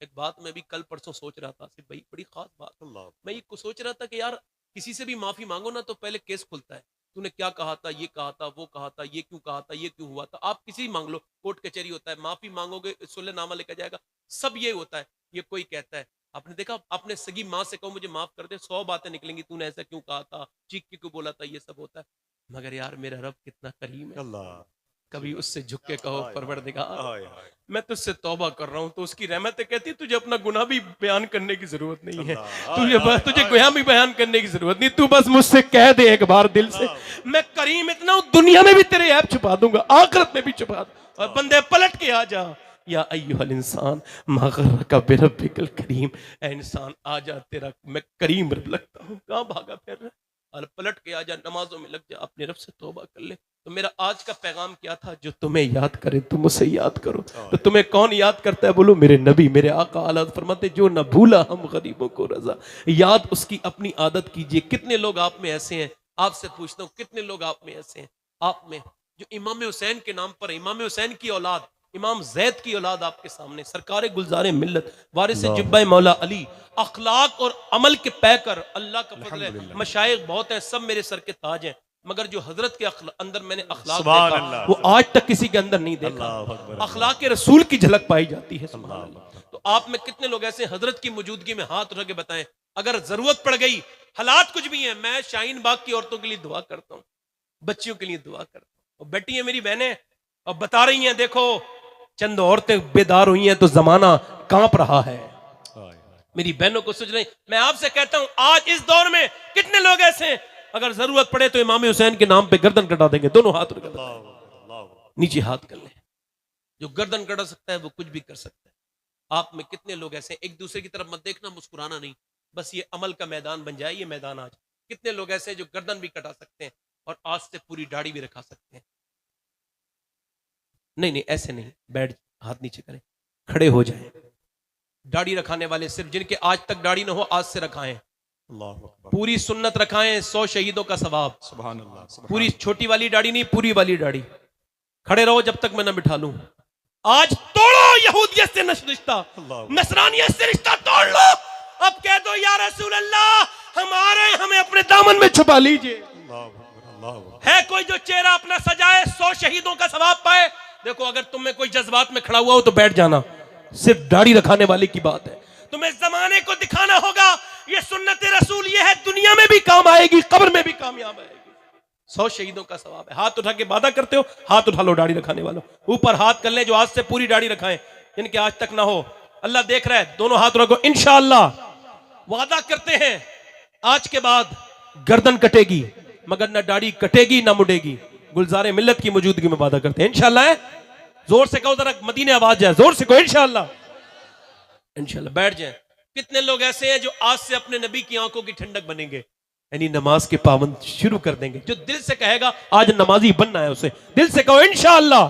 एक बात मैं भी कल परसों सोच रहा था, सिर्फ भाई बड़ी खास बात, मैं ये सोच रहा था कि यार किसी से भी माफी मांगो ना तो पहले केस खुलता है, तूने क्या कहा था, ये कहा था, वो कहा था, ये क्यों कहा था, ये क्यों हुआ था। आप किसी मांग लो, कोर्ट कचहरी होता है, माफी मांगोगे सुलहनामा लिखा जाएगा, सब ये होता है। ये कोई कहता है, आपने देखा आपने सगी माँ से कहो मुझे माफ कर दे, 100 बातें निकलेंगी, तूने ऐसा क्यों कहा था, चीख के क्यों बोला था, ये सब होता है। मगर यार मेरा रब कितना करीम है, अल्लाह, कभी उससे झुक के कहो परवरदिगार मैं तुझसे तौबा कर रहा हूं, तो उसकी रहमत कहती तुझे अपना गुनाह भी बयान करने की जरूरत नहीं है, तुझे गुनाह भी बयान करने की जरूरत नहीं, तू बस मुझसे कह दे एक बार दिल से, मैं करीम इतना हूं दुनिया में भी तेरे ऐब छुपा दूंगा, आखिरत में भी छुपा दूंगा। और बंदे पलट के आ जा, या अय्युहल इंसान मा गर्रका बिरब्बिकल करीम, ऐ इंसान आ जा, तेरा मैं करीम रब लगता हूं। कहां भागा फिर रहा है, और पलट के आ जा, नमाजों में लग जा, अपने रब से तौबा कर ले। तो मेरा आज का पैगाम क्या था? जो तुम्हें याद करे तुम उसे याद करो। तो तुम्हें कौन याद करता है? बोलो मेरे नबी, मेरे आका आला फरमाते जो न भूला हम गरीबों को रजा। याद उसकी अपनी आदत कीजिए। कितने लोग आप में ऐसे हैं, आपसे पूछता हूँ, कितने लोग आप में ऐसे हैं, आप में जो इमाम हुसैन के नाम पर, इमाम हुसैन की औलाद, इमाम जैद की औलाद आपके सामने, सरकार गुलजार मिल्लत, वारिस जुब्बा मौला अली, अखलाक और अमल के पैकर, अल्लाह का फजल है। मशाइख बहुत हैं, सब मेरे सर के ताज हैं, मगर जो हजरत के अंदर मैंने अखलाक देखा वो आज तक किसी के अंदर नहीं देखा। अखलाक के रसूल की झलक पाई जाती है। तो आप में कितने लोग ऐसे हजरत की मौजूदगी में हाथ उठा के बताएं, अगर जरूरत पड़ गई, हालात कुछ भी है, मैं शाहीन बाग की औरतों के लिए दुआ करता हूँ, बच्चियों के लिए दुआ करता हूँ। और बेटी है मेरी बहनें, और बता रही हैं, देखो चंद औरतें बेदार हुई हैं तो जमाना कांप रहा है। मेरी बहनों को सोच रही, मैं आपसे कहता हूं आज इस दौर में कितने लोग ऐसे हैं, अगर जरूरत पड़े तो इमाम हुसैन के नाम पे गर्दन कटा देंगे। दोनों हाथ नीचे हाथ कर ले। जो गर्दन कटा सकता है वो कुछ भी कर सकता है। आप में कितने लोग ऐसे हैं? एक दूसरे की तरफ मत देखना, मुस्कुराना नहीं, बस ये अमल का मैदान बन जाए ये मैदान। आज कितने लोग ऐसे हैं जो गर्दन भी कटा सकते हैं और आज से पूरी दाढ़ी भी रखा सकते हैं। नहीं नहीं, ऐसे नहीं, बैठ, हाथ नीचे करें, खड़े हो जाएं। दाढ़ी रखाने वाले सिर्फ जिनके आज तक दाढ़ी ना हो, आज से रखाएं। पूरी सुन्नत रखाएं, 100 शहीदों का सवाब। सुभान अल्लाह। पूरी छोटी वाली दाढ़ी नहीं, पूरी वाली दाढ़ी। खड़े रहो जब तक मैं ना बिठा लूं। आज तोड़ो यहूदियत से रिश्ता, नसरानियत से रिश्ता तोड़ लो। अब कह दो या रसूल अल्लाह हमारे, हमें अपने दामन में छुपा लीजिए। है कोई जो चेहरा अपना सजाए 100 शहीदों का सवाब पाए? देखो अगर तुम में कोई जज्बात में खड़ा हुआ हो तो बैठ जाना, सिर्फ दाढ़ी रखाने वाले की बात है। तुम्हें जमाने को दिखाना होगा ये सुन्नत रसूल, ये है, दुनिया में भी काम आएगी, कब्र में भी कामयाब आएगी। 100 शहीदों का सवाब है। हाथ उठा के वादा करते हो, हाथ उठा लो दाढ़ी रखाने वालों, ऊपर हाथ कर ले जो आज से पूरी दाढ़ी रखाएं, जिनके आज तक ना हो। अल्लाह देख रहा है, दोनों हाथ रखो। इंशाअल्लाह वादा करते हैं आज के बाद गर्दन कटेगी मगर ना दाढ़ी कटेगी ना मुड़ेगी। गुलजारे मिल्लत की मौजूदगी में वादा करते हैं इंशाअल्लाह। है जोर से कहो जरा, मदीने आवाज जाए, जोर से कहो इंशाअल्लाह। इंशाअल्लाह बैठ जाए। कितने लोग ऐसे हैं जो आज से अपने नबी की आंखों की ठंडक बनेंगे, यानी नमाज के पाबंद शुरू कर देंगे। जो दिल से कहेगा आज नमाजी बनना है, उसे दिल से कहो इंशाअल्लाह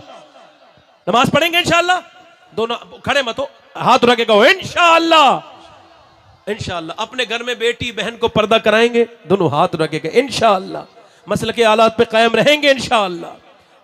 नमाज पढ़ेंगे इंशाअल्लाह। दोनों खड़े मत हो, हाथ उठा के कहो इंशाअल्लाह। इंशाअल्लाह अपने घर में बेटी बहन को पर्दा कराएंगे, दोनों हाथ उठा के कहे इंशाअल्लाह। मसल के हालात पे कायम रहेंगे इंशाअल्लाह।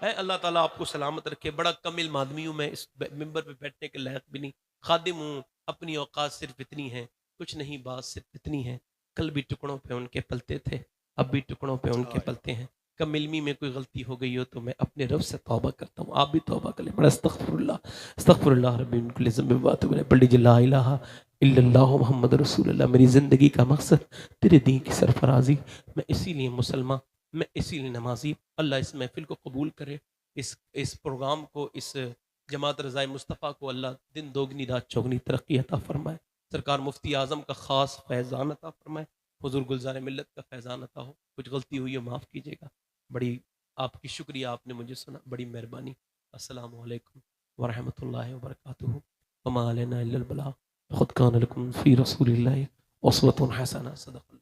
है अल्लाह ताला आपको सलामत रखे। बड़ा कमिल आदमी हूं मैं, इस मिंबर पे बैठने के लायक भी नहीं, खादिम हूं, अपनी औकात सिर्फ इतनी है, कुछ नहीं, बात सिर्फ इतनी है। कल भी टुकड़ों पे उनके पलते थे, अब भी टुकड़ों पे उनके पलते हैं। कम इल्मी में कोई गलती हो गई हो तो मैं अपने रब से तौबा करता हूँ, आप भी तौबा कर लें। बड़ा अस्तगफिरुल्लाह अस्तगफिरुल्लाह रब्बी मिन कुल्ली ज़ंबिन व अतूबु इलैह। पढ़ लीजिए ला इलाहा इल्लल्लाह मुहम्मद रसूलुल्लाह। मेरी ज़िंदगी का मकसद तेरे दीन की सरफराजी, मैं इसीलिए मुसलमान, मैं इसीलिए नमाजी। अल्लाह इस महफिल को कबूल करे, इस प्रोग्राम को, इस जमात रज़ाए मुस्तफ़ा को अल्लाह दिन दोगुनी रात चौगुनी तरक्की अता फरमाए। सरकार मुफ्ती आज़म का ख़ास फैज़ान अता फरमाए, हुज़ूर गुलज़ार मिल्लत का फैज़ान अता हो। कुछ गलती हुई हो माफ़ कीजिएगा। बड़ी आपकी शुक्रिया, आपने मुझे सुना, बड़ी मेहरबानी। अस्सलामु अलैकुम व रहमतुल्लाहि व बरकातुहू। वमा अलैना इल्लल बलाग। क़द कान लकुम फ़ी रसूलिल्लाहि उस्वतुन हसना। सदक़।